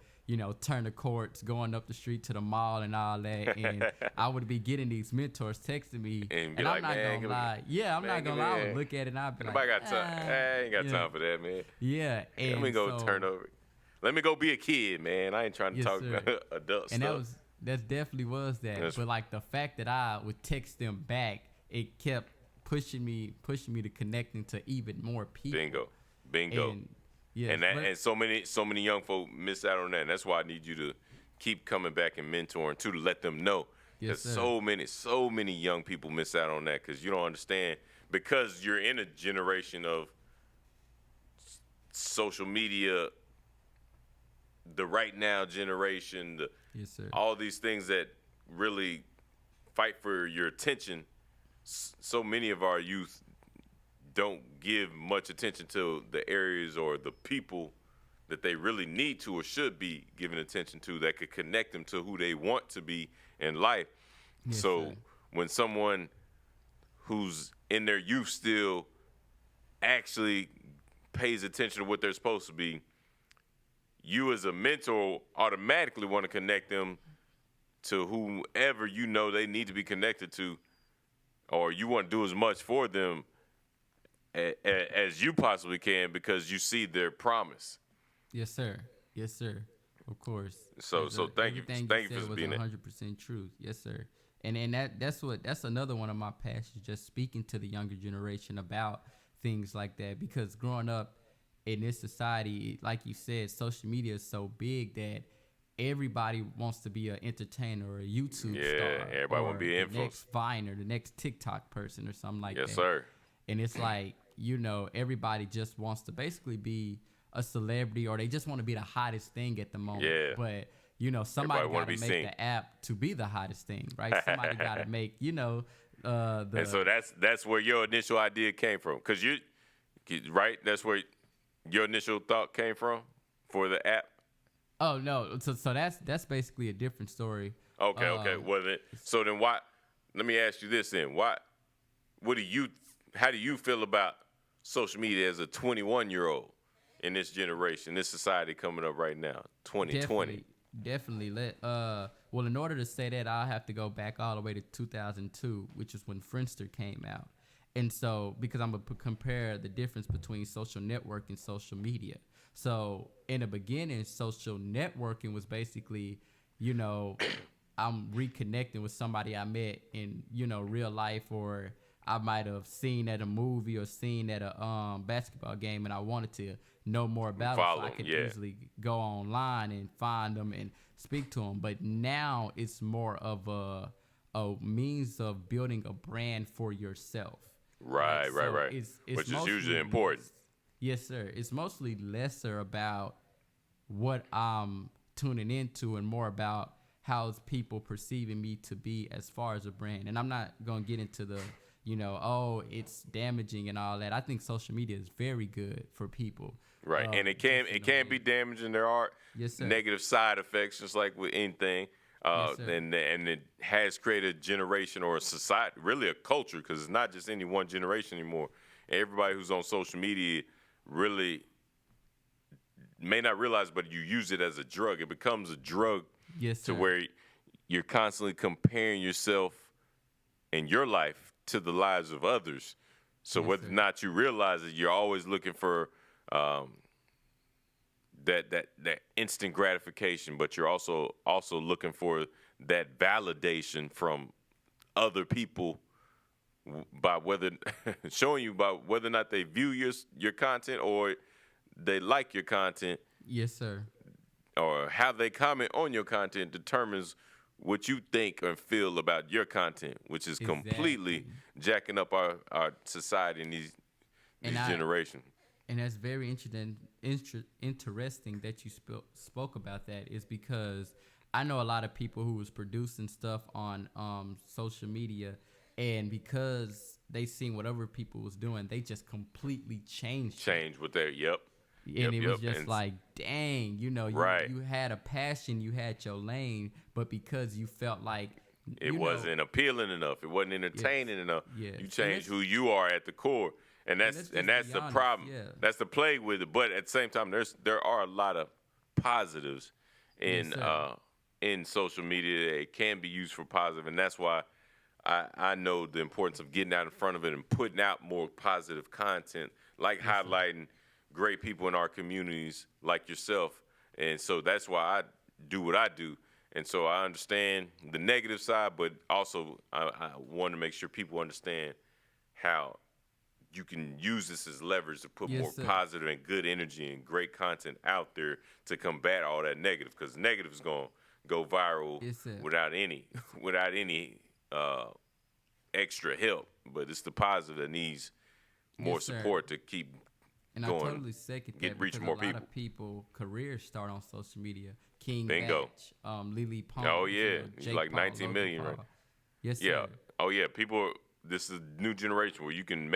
turn the courts, going up the street to the mall and all that. And I would be getting these mentors texting me. And I'm not going to lie. Yeah, I'm not going to lie. I would look at it and I'd be like, I ain't got time for that, man. Yeah. And let me go turn over. Let me go be a kid, man. I ain't trying to talk about adult stuff. And that definitely was that. But like the fact that I would text them back, it kept pushing me to connecting to even more people. Bingo. And, yes, and so many young folk miss out on that. And that's why I need you to keep coming back and mentoring too, to let them know. Yes, sir. So many young people miss out on that because you don't understand, because you're in a generation of social media, the right now generation, yes, sir. All these things that really fight for your attention. So many of our youth don't give much attention to the areas or the people that they really need to or should be giving attention to that could connect them to who they want to be in life. Yes, so sir. When someone who's in their youth still actually pays attention to what they're supposed to be, you as a mentor automatically want to connect them to whomever you know they need to be connected to, or you want to do as much for them as you possibly can because you see their promise. Yes, sir. Yes, sir. Of course. So thank you for being there. 100% truth. Yes, sir. And that's another one of my passions, just speaking to the younger generation about things like that, because growing up in this society, like you said, social media is so big that everybody wants to be an entertainer or a YouTube star. Everybody want to be an influencer. The next Vine or the next TikTok person or something like that. Yes, sir. And it's like, everybody just wants to basically be a celebrity, or they just want to be the hottest thing at the moment. Yeah. But, somebody got to make seen. the app to be the hottest thing, right? Somebody got to make, and so that's where your initial idea came from. Because right? That's where your initial thought came from for the app? Oh, no. So that's basically a different story. Okay. Well, so then why? Let me ask you this then. How do you feel about social media as a 21-year-old in this generation, this society coming up right now, 2020? Definitely. Well, in order to say that, I'll have to go back all the way to 2002, which is when Friendster came out. And so, because I'm going to compare the difference between social network and social media. So, in the beginning, social networking was basically, I'm reconnecting with somebody I met in, real life, or I might have seen at a movie or seen at a basketball game, and I wanted to know more about it, so I could easily go online and find them and speak to them. But now it's more of a means of building a brand for yourself. Right. It's which is usually important. Yes, sir. It's mostly lesser about what I'm tuning into and more about how's people perceiving me to be as far as a brand. And I'm not going to get into the it's damaging and all that. I think social media is very good for people. Right, and it can be damaging. There are negative side effects, just like with anything. And it has created a generation or a society, really a culture, because it's not just any one generation anymore. Everybody who's on social media really may not realize, but you use it as a drug. It becomes a drug to where you're constantly comparing yourself and your life to the lives of others. So whether or not you realize it, you're always looking for that instant gratification, but you're also looking for that validation from other people by showing you about whether or not they view your content or they like your content. Yes, sir. Or how they comment on your content determines what you think and feel about your content, which is completely jacking up our society in these generations. And that's very interesting that you spoke about that, is because I know a lot of people who was producing stuff on social media, and because they seen what other people was doing, they just completely changed with their And it was just like, dang, you had a passion, you had your lane, but because you felt like it wasn't appealing enough, it wasn't entertaining enough, you changed who you are at the core. And that's the problem. Yeah. That's the plague with it. But at the same time, there are a lot of positives in social media. It can be used for positive, and that's why I know the importance of getting out in front of it and putting out more positive content, like highlighting great people in our communities like yourself. And so that's why I do what I do. And so I understand the negative side, but also I want to make sure people understand how you can use this as leverage to put more positive and good energy and great content out there to combat all that negative, because negative is going to go viral without any extra help. But it's the positive that needs more support to keep and going. I totally second that, reach because more a lot people. of people careers start on social media. King Bingo. Batch, Lily Pond. Oh yeah, he's like 19 million, right? Yes, yeah. Sir. Oh yeah, people. This is a new generation where you can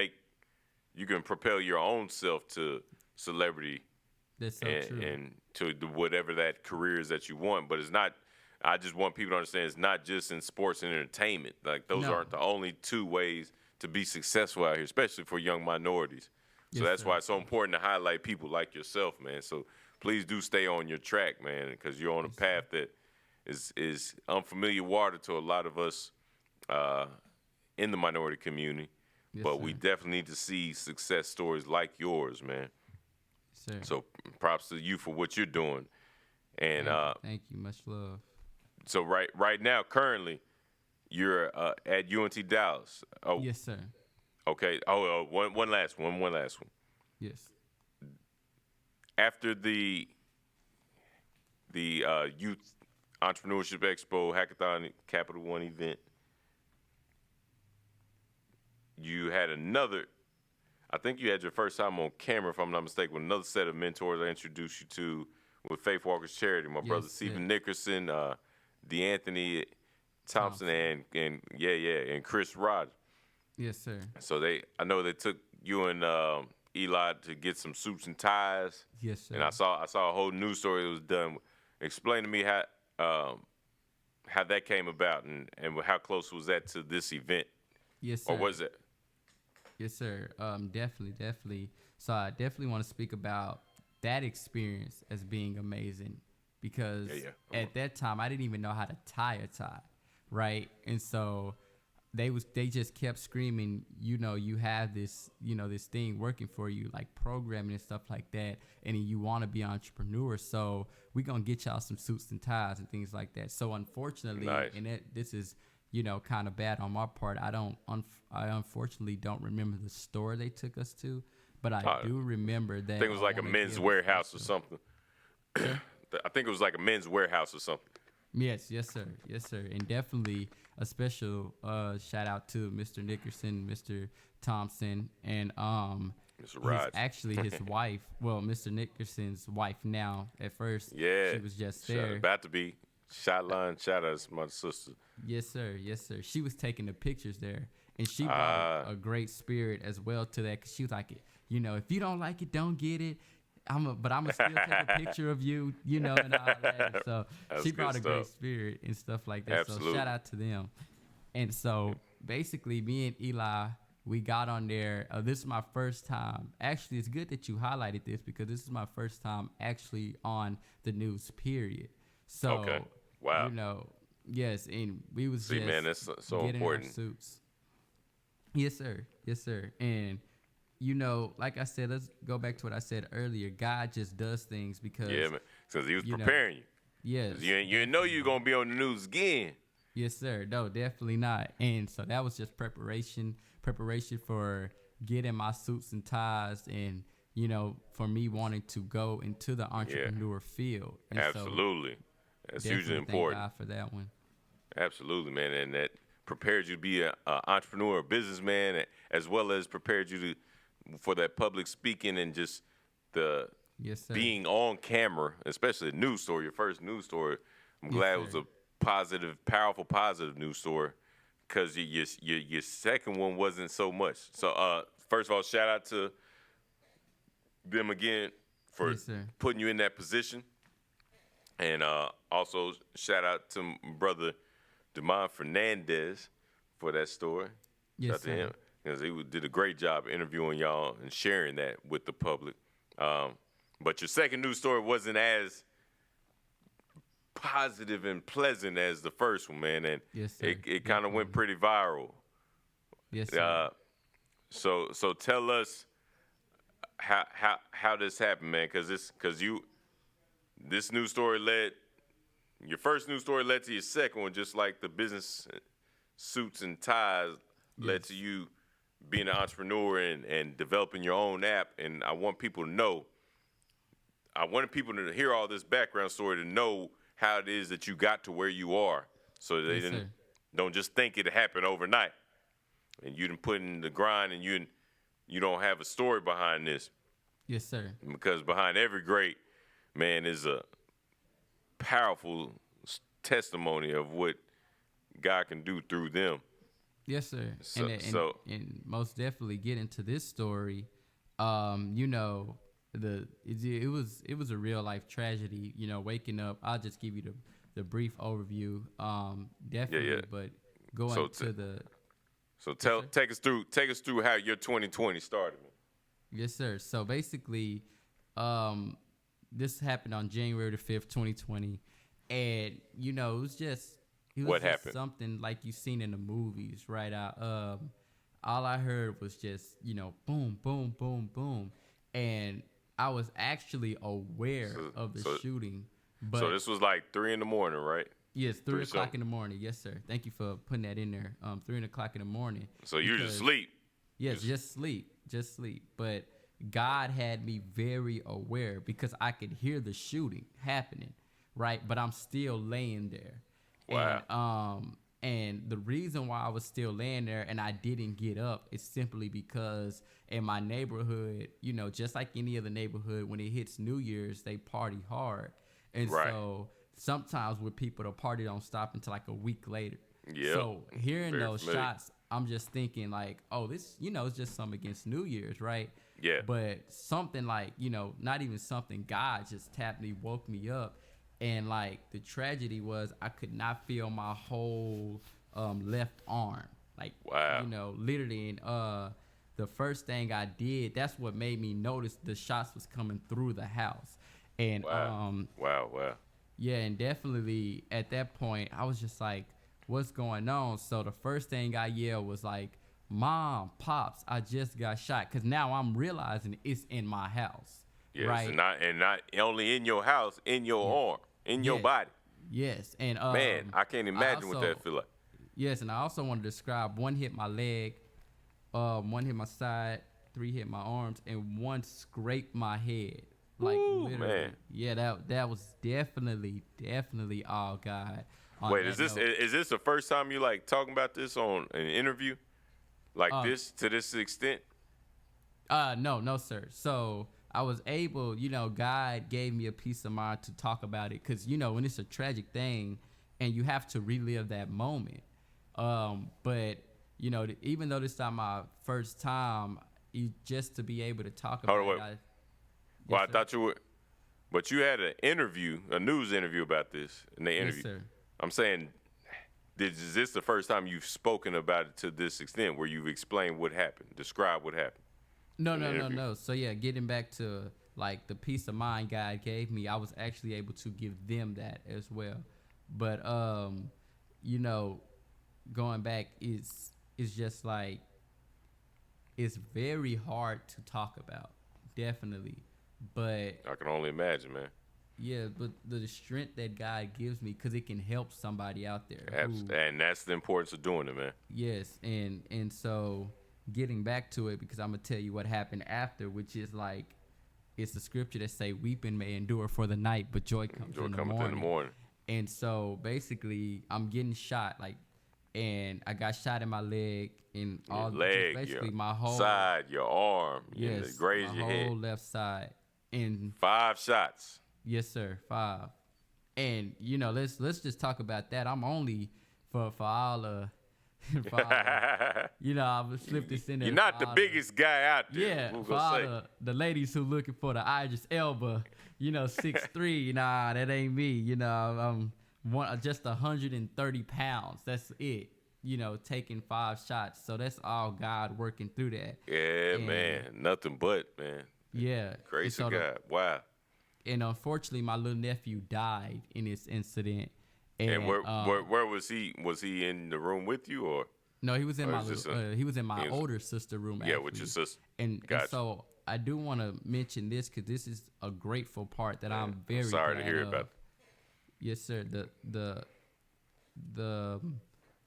propel your own self to celebrity. That's so true. And to whatever that career is that you want. But it's not. I just want people to understand it's not just in sports and entertainment. Like those aren't the only two ways to be successful out here, especially for young minorities. So that's why it's so important to highlight people like yourself, man. So please do stay on your track, man, because you're on a path that is unfamiliar water to a lot of us in the minority community. Yes, But sir. we definitely need to see success stories like yours, man. Sir. So props to you for what you're doing. And Thank you. Much love. so right now, currently, you're at UNT Dallas. Oh, Yes, sir. okay. One last one. Yes. After the Youth Entrepreneurship Expo Hackathon Capital One event, you had another. I think you had your first time on camera, if I'm not mistaken, with another set of mentors I introduced you to with Faith Walker's Charity. My brother Yes, Stephen sir. Nickerson, DeAnthony Thompson, and Chris Rogers. Yes, sir. So I know they took you and Eli to get some suits and ties. Yes, sir. And I saw a whole news story that was done. Explain to me how that came about and how close was that to this event, Yes, sir. or was it? Yes, sir. Definitely. So I definitely want to speak about that experience as being amazing because at that time I didn't even know how to tie a tie, right? And so they just kept screaming, you have this, this thing working for you, like programming and stuff like that, and you want to be an entrepreneur. So we're gonna get y'all some suits and ties and things like that. So unfortunately, Nice. and this is kind of bad on my part. I unfortunately don't remember the store they took us to, but I do remember that. I think it was like a men's warehouse or something. I think it was like a men's warehouse or something. Yes, sir, and definitely a special shout out to Mr. Nickerson, Mr. Thompson, and Mr. Rod. Actually his wife. Well, Mr. Nickerson's wife now. At first, Yeah, she was just there. About to be Jaylon. Shout out to my sister. Yes, sir. She was taking the pictures there, and she brought a great spirit as well to that. Cause she was like, if you don't like it, don't get it. But I'm gonna still take a picture of you, and all that. So she brought a great spirit and stuff like that. Absolutely. So shout out to them. And so basically, me and Eli, we got on there. This is my first time. Actually, it's good that you highlighted this because this is my first time actually on the news. Period. So, okay. Wow. Yes, and we was See, just man, that's so getting important. our suits. Yes, sir. And like I said, let's go back to what I said earlier. God just does things because man, because he was preparing you. Yes. You didn't know you were gonna be on the news again. Yes, sir. No, definitely not. And so that was just preparation for getting my suits and ties, and for me wanting to go into the entrepreneur field. And absolutely, that's hugely important. Thank God for that one. Absolutely, man, and that prepared you to be an entrepreneur, a businessman, as well as prepared you for that public speaking and just the being on camera, especially a news story, your first news story. I'm glad it was a positive, powerful, positive news story because your second one wasn't so much. So first of all, shout out to them again for putting you in that position, and also shout out to my brother Damon Fernandez for that story. Yes, shout out to him because he did a great job interviewing y'all and sharing that with the public. But your second news story wasn't as positive and pleasant as the first one, man, and it kind of went pretty viral. Yes, sir. So tell us how this happened, man, because this news story your first news story led to your second one, just like the business suits and ties led to you being an entrepreneur and developing your own app. And I want people to know, I wanted people to hear all this background story to know how it is that you got to where you are, so they don't just think it happened overnight, and you didn't put in the grind, and you don't have a story behind this. Yes, sir. Because behind every great man is a powerful testimony of what God can do through them. Yes, sir. So, and most definitely get into this story. It was a real life tragedy. Waking up. I'll just give you the brief overview. Definitely, but going to the. So take us through how your 2020 started. Yes, sir. So basically, this happened on January the 5th, 2020. And it What was just happened? something like you seen in the movies, right? All I heard was just boom, boom, boom, boom, and I was actually aware So, of the so, shooting, so but this was like 3 in the morning, right? yes, 3 3 o'clock something. in the morning. Yes, sir. Thank you for putting that in there. 3 o'clock in the morning. So you're just Because asleep. yes, just sleep. But God had me very aware because I could hear the shooting happening, right? But I'm still laying there. Wow. And the reason why I was still laying there and I didn't get up is simply because in my neighborhood, just like any other neighborhood, when it hits New Year's, they party hard. And Right. so sometimes with people, the party don't stop until like a week later. Yep. So hearing Very those familiar. shots, I'm just thinking like, oh, this, it's just something against New Year's, right? Yeah. But something like, not even something, God just tapped me, woke me up. And like the tragedy was I could not feel my whole left arm. Like, Wow. literally. And the first thing I did, that's what made me notice the shots was coming through the house. And Wow. Wow. yeah, and definitely at that point, I was just like, what's going on? So the first thing I yelled was like, Mom, Pops, I just got shot. Because now I'm realizing it's in my house. Yes, right? and not only in your house, in your arm, in your Yes. body. Yes. And Man, I can't imagine what that feel like. Yes, and I also want to describe one hit my leg, one hit my side, 3 hit my arms, and 1 scraped my head. Like Ooh, literally. man. Yeah, that was definitely all God. On Wait, that note. is this the first time you like talking about this on an interview, like this to this extent? No, sir. So I was able, God gave me a peace of mind to talk about it because, when it's a tragic thing and you have to relive that moment. But, even though this is not my first time, just to be able to talk about Hold on, it. Well, I sir. thought you would, but you had an interview, a news interview about this, and they interviewed. Yes, sir. I'm saying, is this the first time you've spoken about it to this extent, where you've explained what happened, described what happened? No. So yeah, getting back to like the peace of mind God gave me, I was actually able to give them that as well. But going back is just like it's very hard to talk about, definitely. But I can only imagine, man. yeah, but the strength that God gives me, because it can help somebody out there. And that's the importance of doing it, man. Yes, and so getting back to it, because I'm gonna tell you what happened after, which is like it's the scripture that say weeping may endure for the night, but joy comes in the morning. And so basically, I'm getting shot, and I got shot in my leg and Your all leg, basically your my whole side, your arm, yes, graze my your whole head. left side. And 5 shots. yes, sir, 5. And let's just talk about that. I'm only for all I would slip this in there. You're not the biggest guy out there. Yeah, for all the ladies who looking for the Idris Elba, 6'3", nah, that ain't me. I'm just 130 pounds. That's it. Taking 5 shots. So that's all God working through that. Yeah, man. Nothing but, man. Yeah. Grace of God. Wow. And unfortunately, my little nephew died in this incident. And where was he? Was he in the room with you, or? No, he was in my older sister room. Yeah, actually. with your sister. And so I do want to mention this because this is a grateful part that I'm very sorry glad to hear of. about. Yes, sir.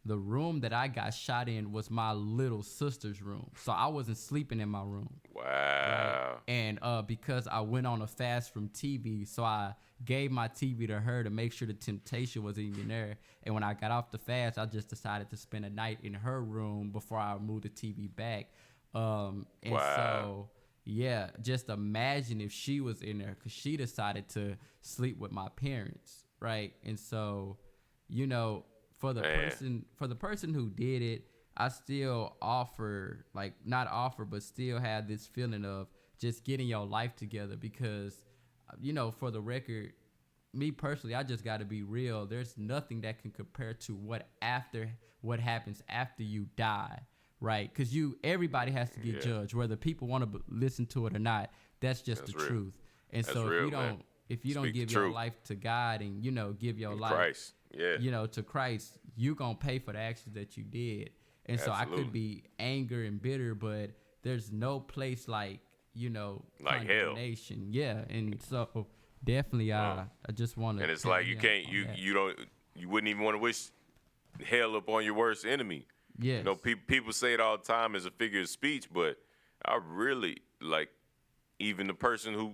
The room that I got shot in was my little sister's room, so I wasn't sleeping in my room. Wow. Right? And because I went on a fast from TV, so I gave my TV to her to make sure the temptation wasn't even there. And when I got off the fast, I just decided to spend a night in her room before I moved the TV back. So yeah, just imagine if she was in there, because she decided to sleep with my parents, right? And so, for the person who did it, I still still have this feeling of just getting your life together, because for the record, me personally, I just got to be real. There's nothing that can compare to what happens after you die, right? Because everybody has to get judged, whether people want to listen to it or not. That's the real. truth. And That's so real, man. if you don't Speak the give your truth. life to God and, give your life, Christ. Yeah. to Christ, you going to pay for the actions that you did. And so I Absolutely. could be anger and bitter, but there's no place like, Like hell. condemnation. Yeah. And so definitely, I just want to. And it's like you can't, you wouldn't even want to wish hell upon your worst enemy. Yes. People say it all the time as a figure of speech, but I really like even the person who,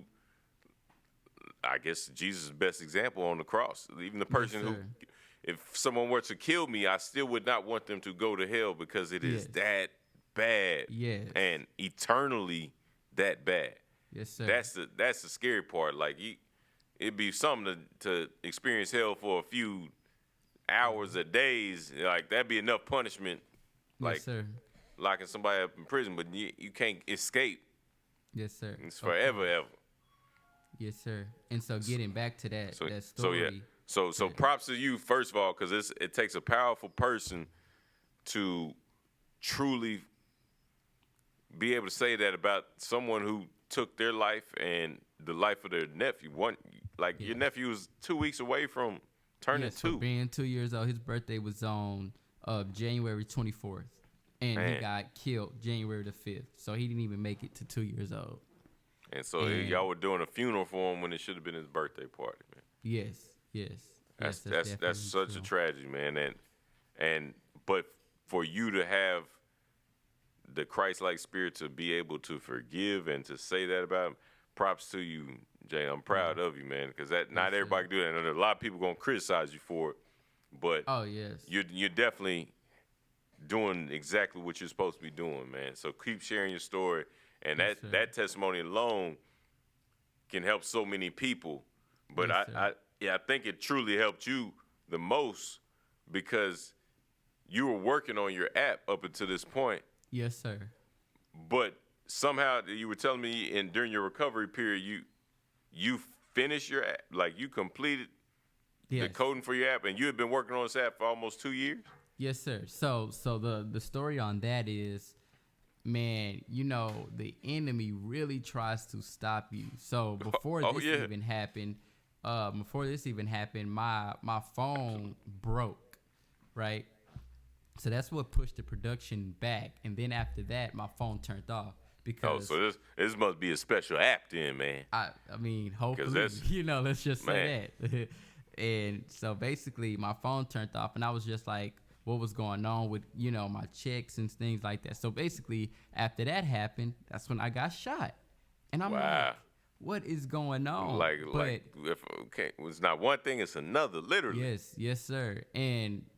I guess Jesus is the best example on the cross. Even the person who, if someone were to kill me, I still would not want them to go to hell because it is that bad and eternally that bad. Yes, sir. That's the scary part. Like it'd be something to experience hell for a few hours or days. Like that'd be enough punishment. Like yes, sir. locking somebody up in prison, but you can't escape. Yes, sir. It's forever, ever. Yes, sir. And so getting back to that story. So props to you first of all, because it takes a powerful person to truly be able to say that about someone who took their life and the life of their nephew. Your nephew was 2 weeks away from turning 2. Being 2 years old, his birthday was on January 24th, and he got killed January the 5th. So he didn't even make it to 2 years old. And so y'all were doing a funeral for him when it should have been his birthday party, man. Yes. That's such a tragedy, man. But for you to have the Christ-like spirit to be able to forgive and to say that about him, props to you, Jay. I'm proud of you, man, because not everybody can do that. And a lot of people gonna criticize you for it, but you're definitely doing exactly what you're supposed to be doing, man. So keep sharing your story, and that testimony alone can help so many people. But I think it truly helped you the most because you were working on your app up until this point. Yes, sir. But somehow you were telling me during your recovery period, you finished your app, like you completed the coding for your app, and you had been working on this app for almost 2 years? Yes, sir. So the story on that is, man, the enemy really tries to stop you. So before this even happened, my phone broke, right? So that's what pushed the production back. And then after that, my phone turned off. Because so this must be a special app then, man. I mean, hopefully, let's just say that. And so basically, my phone turned off, and I was just like, what was going on with, my checks and things like that. So basically, after that happened, that's when I got shot. And I'm like, what is going on? It's not one thing, it's another, literally. Yes, sir.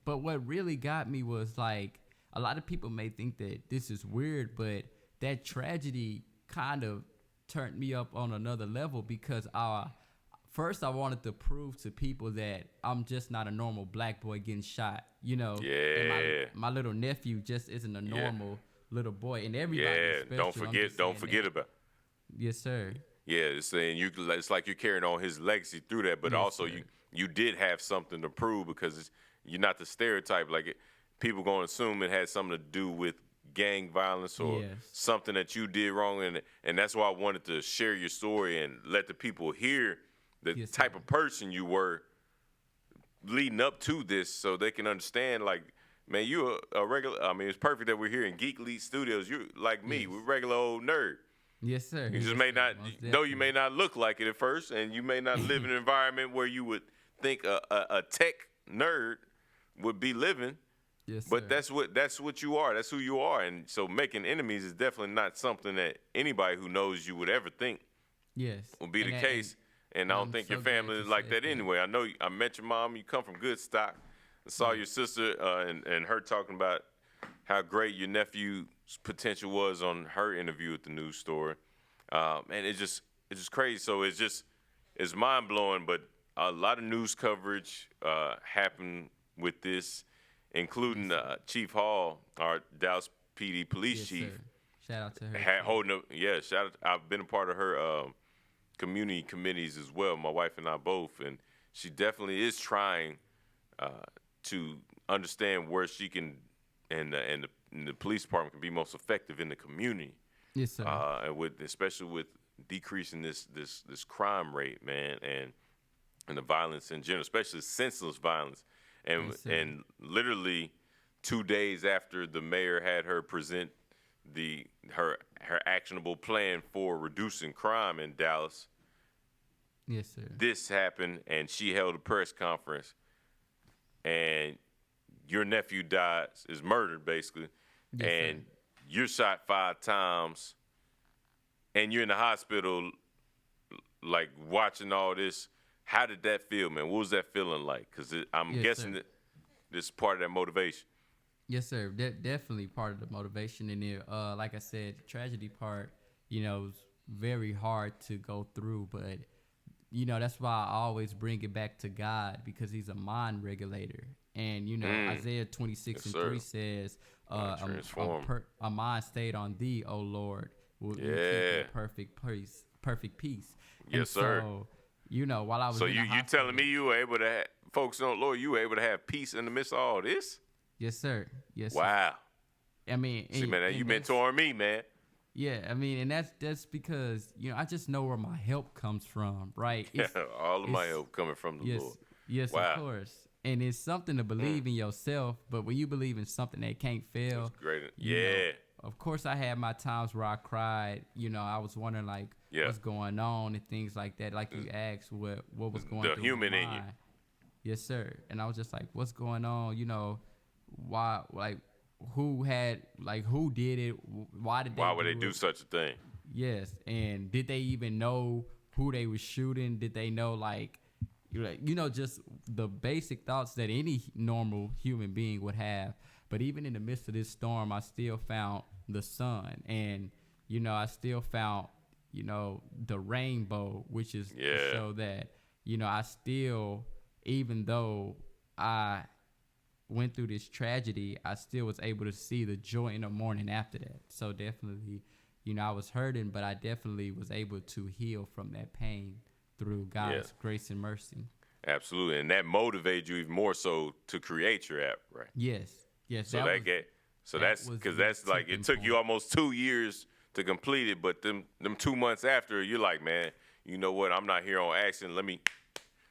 But what really got me was like, a lot of people may think that this is weird, but that tragedy kind of turned me up on another level because first I wanted to prove to people that I'm just not a normal black boy getting shot, And my little nephew just isn't a normal little boy, and everybody. Yeah, don't forget about. Yes, sir. Yeah, it's like you're carrying on his legacy through that, but also you did have something to prove because you're not the stereotype. Like people gonna assume it had something to do with gang violence or something that you did wrong, and that's why I wanted to share your story and let the people hear the type of person you were leading up to this, so they can understand. Like, man, you're a regular. I mean, it's perfect that we're here in Geek Elite Studios. You're like me, we're regular old nerd. Yes, sir. You just may not, though you may not look like it at first, and you may not live in an environment where you would think a tech nerd would be living. Yes, but sir. that's what you are. That's who you are. And so making enemies is definitely not something that anybody who knows you would ever think will be the case. And I don't think your family is like that anyway. I know I met your mom. You come from good stock. I saw your sister and her talking about how great your nephew's potential was on her interview at the news story. And it's just crazy. So it's mind blowing. But a lot of news coverage happened with this, including Chief Hall, our Dallas PD police chief. Sir. Shout out to her. Shout out. I've been a part of her community committees as well, my wife and I both, and she definitely is trying to understand where she can and the police department can be most effective in the community. Yes, sir. And especially with decreasing this crime rate, man, and the violence in general, especially senseless violence. And literally 2 days after the mayor had her present her actionable plan for reducing crime in Dallas, yes, sir, this happened, and she held a press conference, and your nephew is murdered basically, yes, and sir. you're shot 5 times, and you're in the hospital, like watching all this. How did that feel, man? What was that feeling like? Because I'm guessing that this is part of that motivation. Yes, sir. Definitely part of the motivation. And it, like I said, the tragedy part, was very hard to go through. But, that's why I always bring it back to God, because he's a mind regulator. And, Isaiah 26:3 says, a mind stayed on thee, O Lord, will keep in perfect peace. Yes, and sir. So, while I was so in you telling me you were able to focus on the Lord, you were able to have peace in the midst of all this? Yes, sir. Yes, wow. Sir. I mean, see, man, you mentoring me, man. Yeah, I mean, and that's because I just know where my help comes from, right? All of my help coming from the Lord. Yes, wow. Of course. And it's something to believe in yourself, but when you believe in something that can't fail, that's great. Yeah. Of course, I had my times where I cried. I was wondering what's going on and things like that. Like you asked, what was going on? The human in you. Yes, sir. And I was just like, what's going on? Why, who did it? Why would they do such a thing? Yes. And did they even know who they were shooting? Did they know, just the basic thoughts that any normal human being would have? But even in the midst of this storm, I still found the sun, and I still found the rainbow, which is to show that I still, even though I went through this tragedy, I still was able to see the joy in the morning after that. So definitely, I was hurting, but I definitely was able to heal from that pain through God's grace and mercy. Absolutely, and that motivated you even more so to create your app, right? Yes. So that's because that's like it took you almost 2 years to complete it, but them 2 months after, you're like, man, you know what? I'm not here on accident. Let me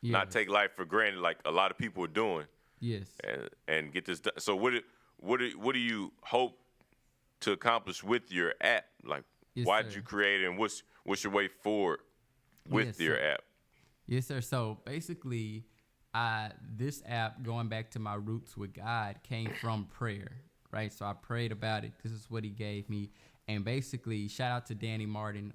not take life for granted, like a lot of people are doing. Yes. And get this done. So what do you hope to accomplish with your app? Like, why did you create it, and what's your way forward with your app? Yes, sir. So basically, this app, going back to my roots with God, came from prayer, right? So I prayed about it. This is what he gave me. And basically, shout out to Danny Martin,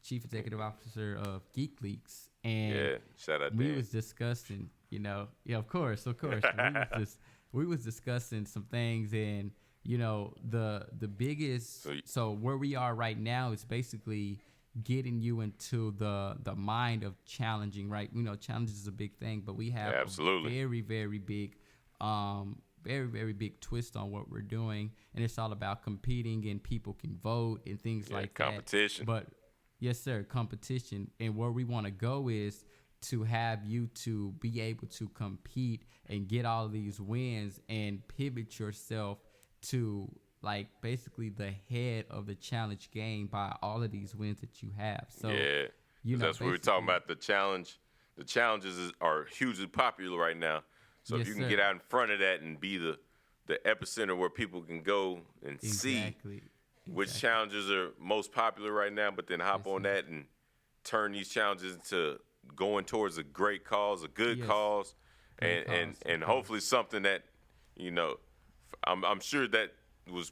Chief Executive Officer of Geek Leaks. And shout out. We was discussing, of course. we was discussing some things, and the biggest. So where we are right now is basically getting you into the mind of challenging, right? Challenge is a big thing, but we have a very, very big, very, very big twist on what we're doing, and it's all about competing, and people can vote and things like competition. But yes, sir, competition. And where we want to go is to have you to be able to compete and get all these wins and pivot yourself to basically the head of the challenge game by all of these wins that you have. So that's what we're talking about. The challenges are hugely popular right now. So if you can get out in front of that and be the epicenter where people can go and see which challenges are most popular right now, but then hop on that and turn these challenges into going towards a great cause, a good cause, and hopefully something that, I'm sure that was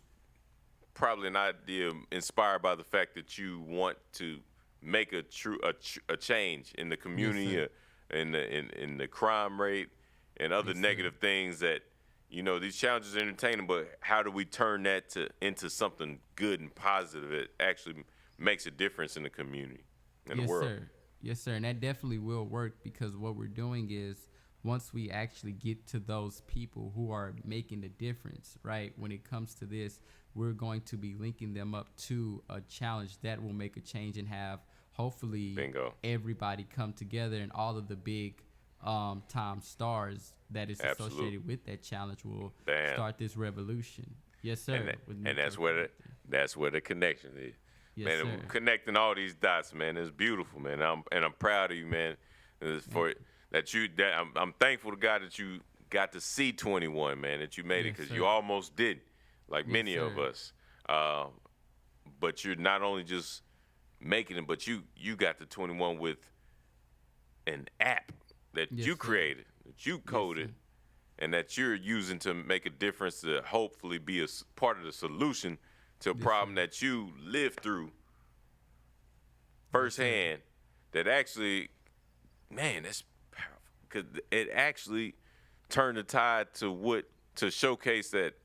probably an idea inspired by the fact that you want to make a change in the community, in the crime rate and other negative things that, these challenges are entertaining, but how do we turn that into something good and positive that actually makes a difference in the community, in the world? Yes, sir. And that definitely will work, because what we're doing is, once we actually get to those people who are making the difference, right, when it comes to this, we're going to be linking them up to a challenge that will make a change and have, hopefully, everybody come together, and all of the big time stars that is associated with that challenge will start this revolution. Yes, sir. And that's where the connection is. Yes, man, sir. connecting all these dots, man, it's beautiful, man. I'm proud of you, man, for I'm thankful to God that you got to see 21, man, that you made it Yes, because sir. you almost didn't, like Yes, many of sir. us. But you're not only just making it, but you got to 21 with an app that Yes, you sir. created, that you Yes, coded, sir. and that you're using to make a difference to hopefully be a part of the solution to a Yes, problem sir. that you lived through Yes, sir. firsthand. That actually, man, that's powerful because it actually turned the tide to showcase that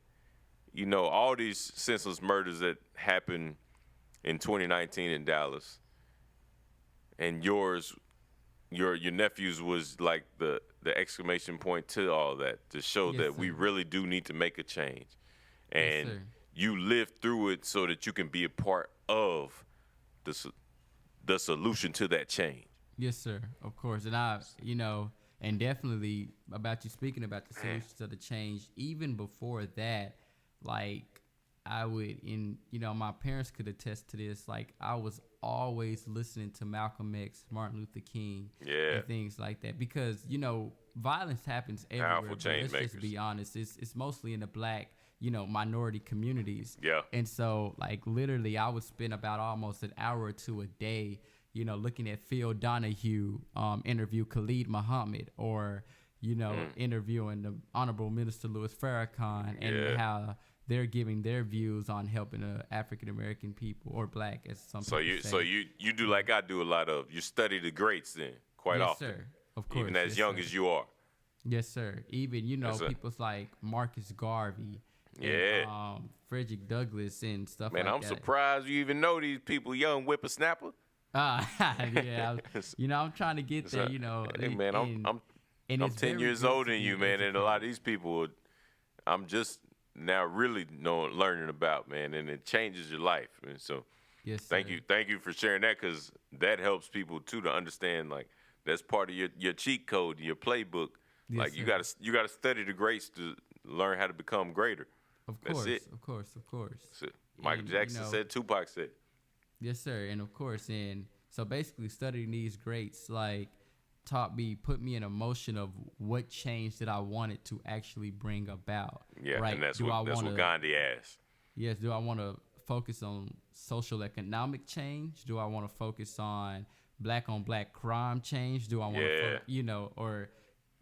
all these senseless murders that happened in 2019 in Dallas, and your nephew's was like the exclamation point to all that to show Yes, that we sir. really do need to make a change, Yes, and sir. you lived through it so that you can be a part of the solution to that change. Yes, sir. Of course. And and definitely about you speaking about the solutions to the change, even before that, like my parents could attest to this. Like I was always listening to Malcolm X, Martin Luther King, Yeah. and things like that because, violence happens everywhere. Powerful But change let's makers. just be honest. It's mostly in the black, minority communities. Yeah. And so, like, literally, I would spend about almost an hour or two a day, looking at Phil Donahue interview Khalid Muhammad or, interviewing the Honorable Minister Louis Farrakhan and Yeah. how they're giving their views on helping African American people or black, as some So people say. you do like I do a lot of. You study the greats then quite Yes, often. sir. Of course. Even as Yes, young sir. as you are. Yes, sir. Even, Yes, sir. people's like Marcus Garvey Yeah. and Frederick Douglass and stuff Man, like I'm that. surprised you even know these people, young whippersnapper. Yeah, I'm trying to get there, Hey, man, I'm it's 10 very years good older to than be you, man, and a lot of educated. these people, I'm just now really learning about, man, and it changes your life. And so, Yes, thank sir. you for sharing that because that helps people too to understand like that's part of your cheat code, your playbook. Yes, Like you sir. gotta study the greats to learn how to become greater. Of That's course, it. of course, of course. That's it. Michael And, Jackson said, Tupac said. Yes, sir. And of course, and so basically studying these greats like put me in a motion of what change that I wanted to actually bring about. Yeah, right? and that's Do I what wanna, Gandhi asked. Yes, do I want to focus on social economic change? Do I want to focus on black on black crime change? Do I want Yeah. to, or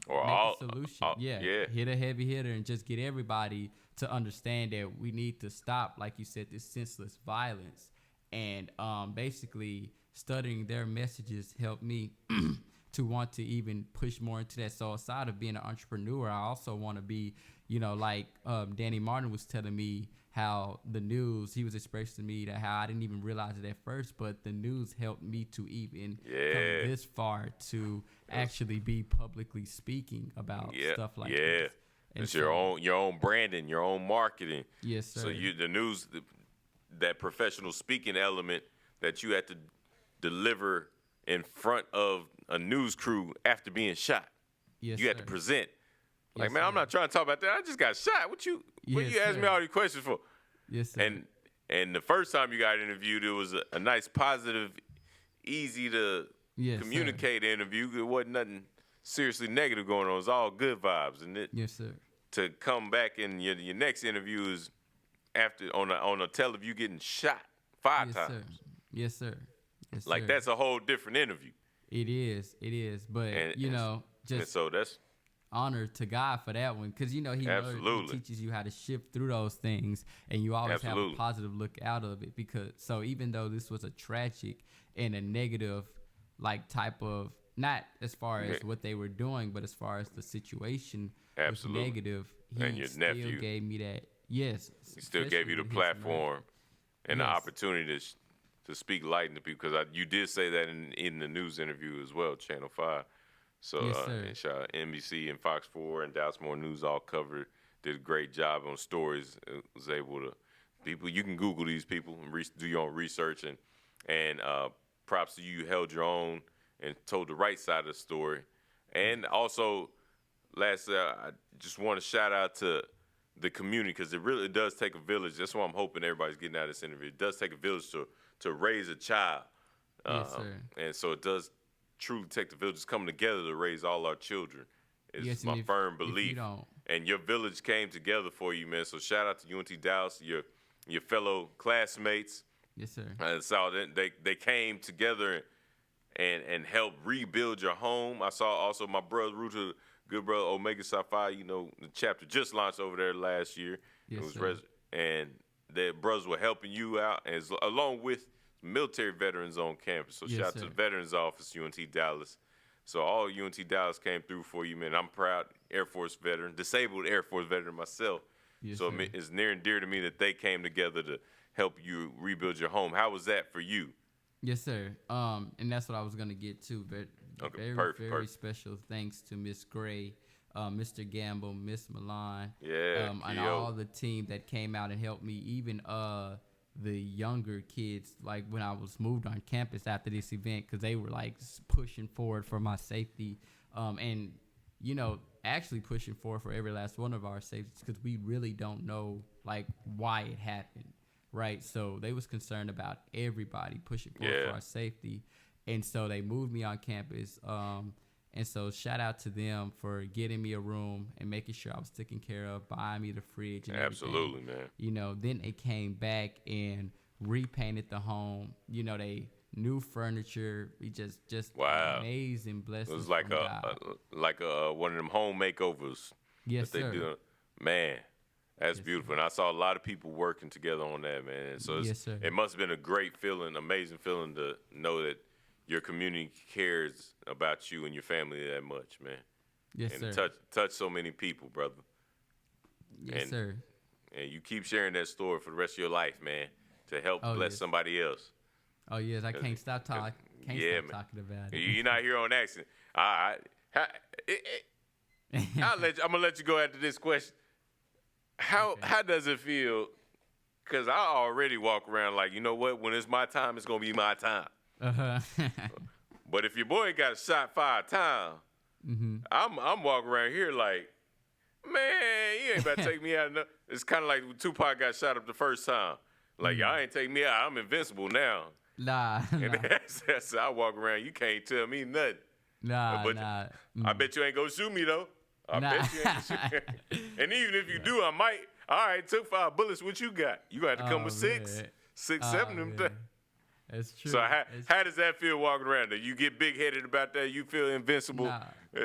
Or make all a solution? yeah. Hit a heavy hitter and just get everybody to understand that we need to stop, like you said, this senseless violence. And basically studying their messages helped me to want to even push more into that. So aside of being an entrepreneur, I also want to be, like Danny Martin was telling me how the news, he was expressing to me that how I didn't even realize it at first, but the news helped me to even come this far to actually be publicly speaking about stuff like this. And It's your own branding, your own marketing. Yes, sir. So the news, that professional speaking element that you had to deliver in front of a news crew after being shot. Yes, You had sir. to present. Like, Yes, man, I'm sir. not trying to talk about that. I just got shot. What you Yes, asking me sir. all these questions for? Yes, sir. And the first time you got interviewed, it was a nice, positive, easy to Yes, sir. communicate interview. There wasn't nothing seriously negative going on. It was all good vibes. And Yes, sir. to come back and your next interview is after on a tell of you getting shot 5 Yes, times. sir. Yes, sir. Yes, Like sir. that's a whole different interview. It is. But And just so that's honor to God for that one, because he Absolutely. teaches you how to shift through those things, and you always have Absolutely. a positive look out of it. Because so even though this was a tragic and a negative, like type of, not as far as Yeah. what they were doing, but as far as the situation Absolutely. was negative, he And your still nephew. gave me that. Yes, he still gave you the especially with his platform and the Yes. opportunity to speak light into people because you did say that in the news interview as well, Channel 5. So Yes, sir. and shout out NBC and Fox 4 and Dallas More News all covered, did a great job on stories. It was able to people. You can Google these people and do your own research and props to you held your own and told the right side of the story. And also, last I just want to shout out to the community, because it really does take a village. That's why I'm hoping everybody's getting out of this interview. It does take a village to raise a child. Yes, sir. And so it does truly take the villages coming together to raise all our children. It's my firm belief. And your village came together for you, man. So shout out to UNT Dallas, your fellow classmates. Yes, sir. And so they came together and helped rebuild your home. I saw also my brother, good brother Omega Psi Phi, the chapter just launched over there last year. Yes, sir. And the brothers were helping you out, along with military veterans on campus. So shout out to the Veterans Office, UNT Dallas. So all UNT Dallas came through for you, man. I'm proud Air Force veteran, disabled Air Force veteran myself. Yes, so sir. It's near and dear to me that they came together to help you rebuild your home. How was that for you? Yes, sir. And that's what I was gonna get to. Very special thanks to Miss Gray, Mr. Gamble, Miss Milan, and all the team that came out and helped me. Even the younger kids, like when I was moved on campus after this event, because they were like pushing forward for my safety, and actually pushing forward for every last one of our safeties, because we really don't know like why it happened. Right, so they was concerned about everybody pushing forward for our safety, and so they moved me on campus. And so shout out to them for getting me a room and making sure I was taken care of, buying me the fridge and absolutely, everything. Man. Then they came back and repainted the home. They new furniture. We just amazing blessings. It was like one of them home makeovers. Yes, that they sir. do. Man. That's beautiful. And I saw a lot of people working together on that, man. And so it must have been a great feeling, amazing feeling to know that your community cares about you and your family that much, man. Yes, and sir. touch so many people, brother. Yes, sir. And you keep sharing that story for the rest of your life, man, to help bless somebody else. Oh, yes. I can't stop talking. Stop talking about it. You're not here on accident. I'm going to let you go after this question. How does it feel? Because I already walk around like, you know what? When it's my time, it's going to be my time. But if your boy got shot 5 times, I'm walking around here like, man, you ain't about to take me out. It's kind of like when Tupac got shot up the first time. Like, y'all ain't take me out. I'm invincible now. Nah. And that's I walk around. You can't tell me nothing. Nah. I bet you ain't going to shoot me, though. I bet you ain't. And even if you do, I might. All right, took 5 bullets. What you got? You got to come with 6, 7 of them. That's true. So how does that feel walking around? Do you get big-headed about that? You feel invincible? Nah,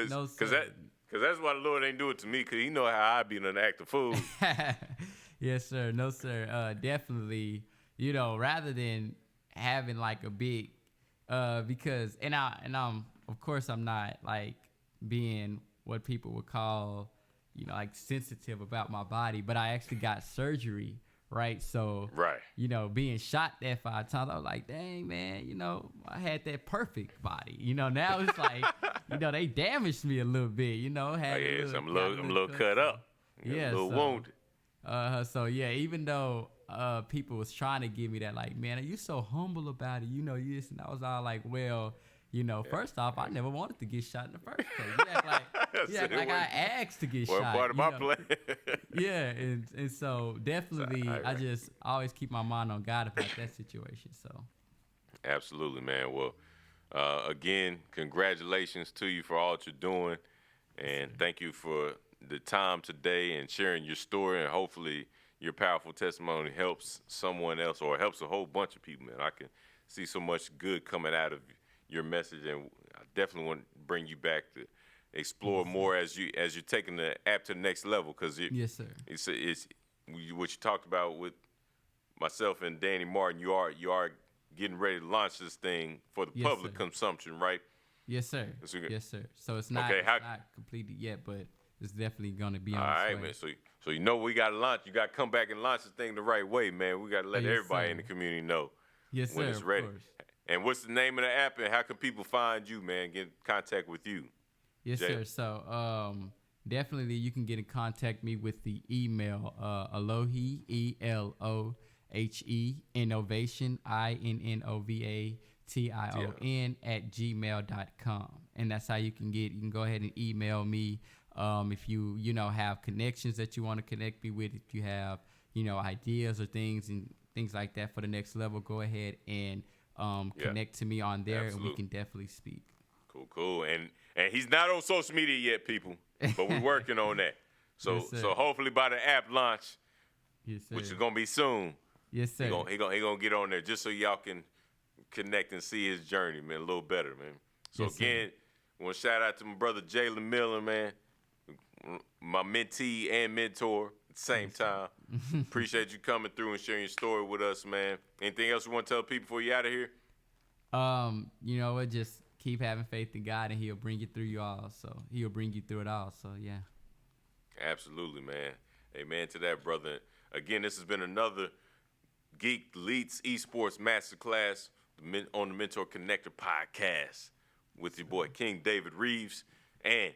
no, Because that's why the Lord ain't do it to me, because he know how I be an active fool. Yes, sir. No, sir. Definitely, rather than having like a big, because, I'm, of course, I'm not like being what people would call, like sensitive about my body, but I actually got surgery, right? So, being shot that 5 times, I was like, dang, man, I had that perfect body. Now it's like, they damaged me a little bit, I'm a little cut up. Yeah, a little wounded. So yeah, even though people was trying to give me that, like, man, are you so humble about it? You this, and I was all like, well, first off, I never wanted to get shot in the first place. You act like I asked to get shot. Part of my plan. Yeah, and so definitely, I just always keep my mind on God about that situation. So, absolutely, man. Well, again, congratulations to you for all that you're doing, and thank you for the time today and sharing your story, and hopefully your powerful testimony helps someone else or helps a whole bunch of people, man. I can see so much good coming out of your message, and I definitely want to bring you back to explore more as you're taking the app to the next level, because yes, sir. It's what you talked about with myself and Danny Martin. You are getting ready to launch this thing for the public consumption, right? Yes, sir. Yes, sir. So it's not, not completed yet, but it's definitely gonna be on its way. All right, man. So we got to launch. You got to come back and launch this thing the right way, man. We got to let everybody in the community know when it's ready. Course. And what's the name of the app, and how can people find you, man, get in contact with you? Yes, sir. So definitely you can get in contact me with the email Elohe, ELOHE, innovation, INNOVATION @gmail.com. And that's how you can go ahead and email me If you have connections that you want to connect me with, if you have ideas or things like that for the next level, go ahead and connect to me on there, Absolutely. and we can definitely speak. Cool. And he's not on social media yet, people, but we're working on that. So Yes, sir. so hopefully by the app launch, Yes, sir. which is gonna be soon, Yes, sir. he gonna get on there just so y'all can connect and see his journey, man, a little better, man. So Yes, again, I want to shout out to my brother Jaylon Miller, man, my mentee and mentor at the same time. Appreciate you coming through and sharing your story with us, man. Anything else you want to tell people before you out of here? You know what? Just keep having faith in God, and He'll bring you through He'll bring you through it all. So yeah. Absolutely, man. Amen to that, brother. Again, this has been another Geek Leads Esports Masterclass on the Mentor Connector podcast with your boy King David Reeves and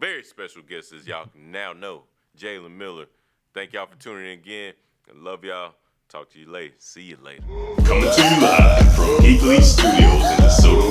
very special guest, as y'all now know, Jaylon Miller. Thank y'all for tuning in again. I love y'all. Talk to you later. See you later. Coming to you live from Geek Leads Studios in DeSoto,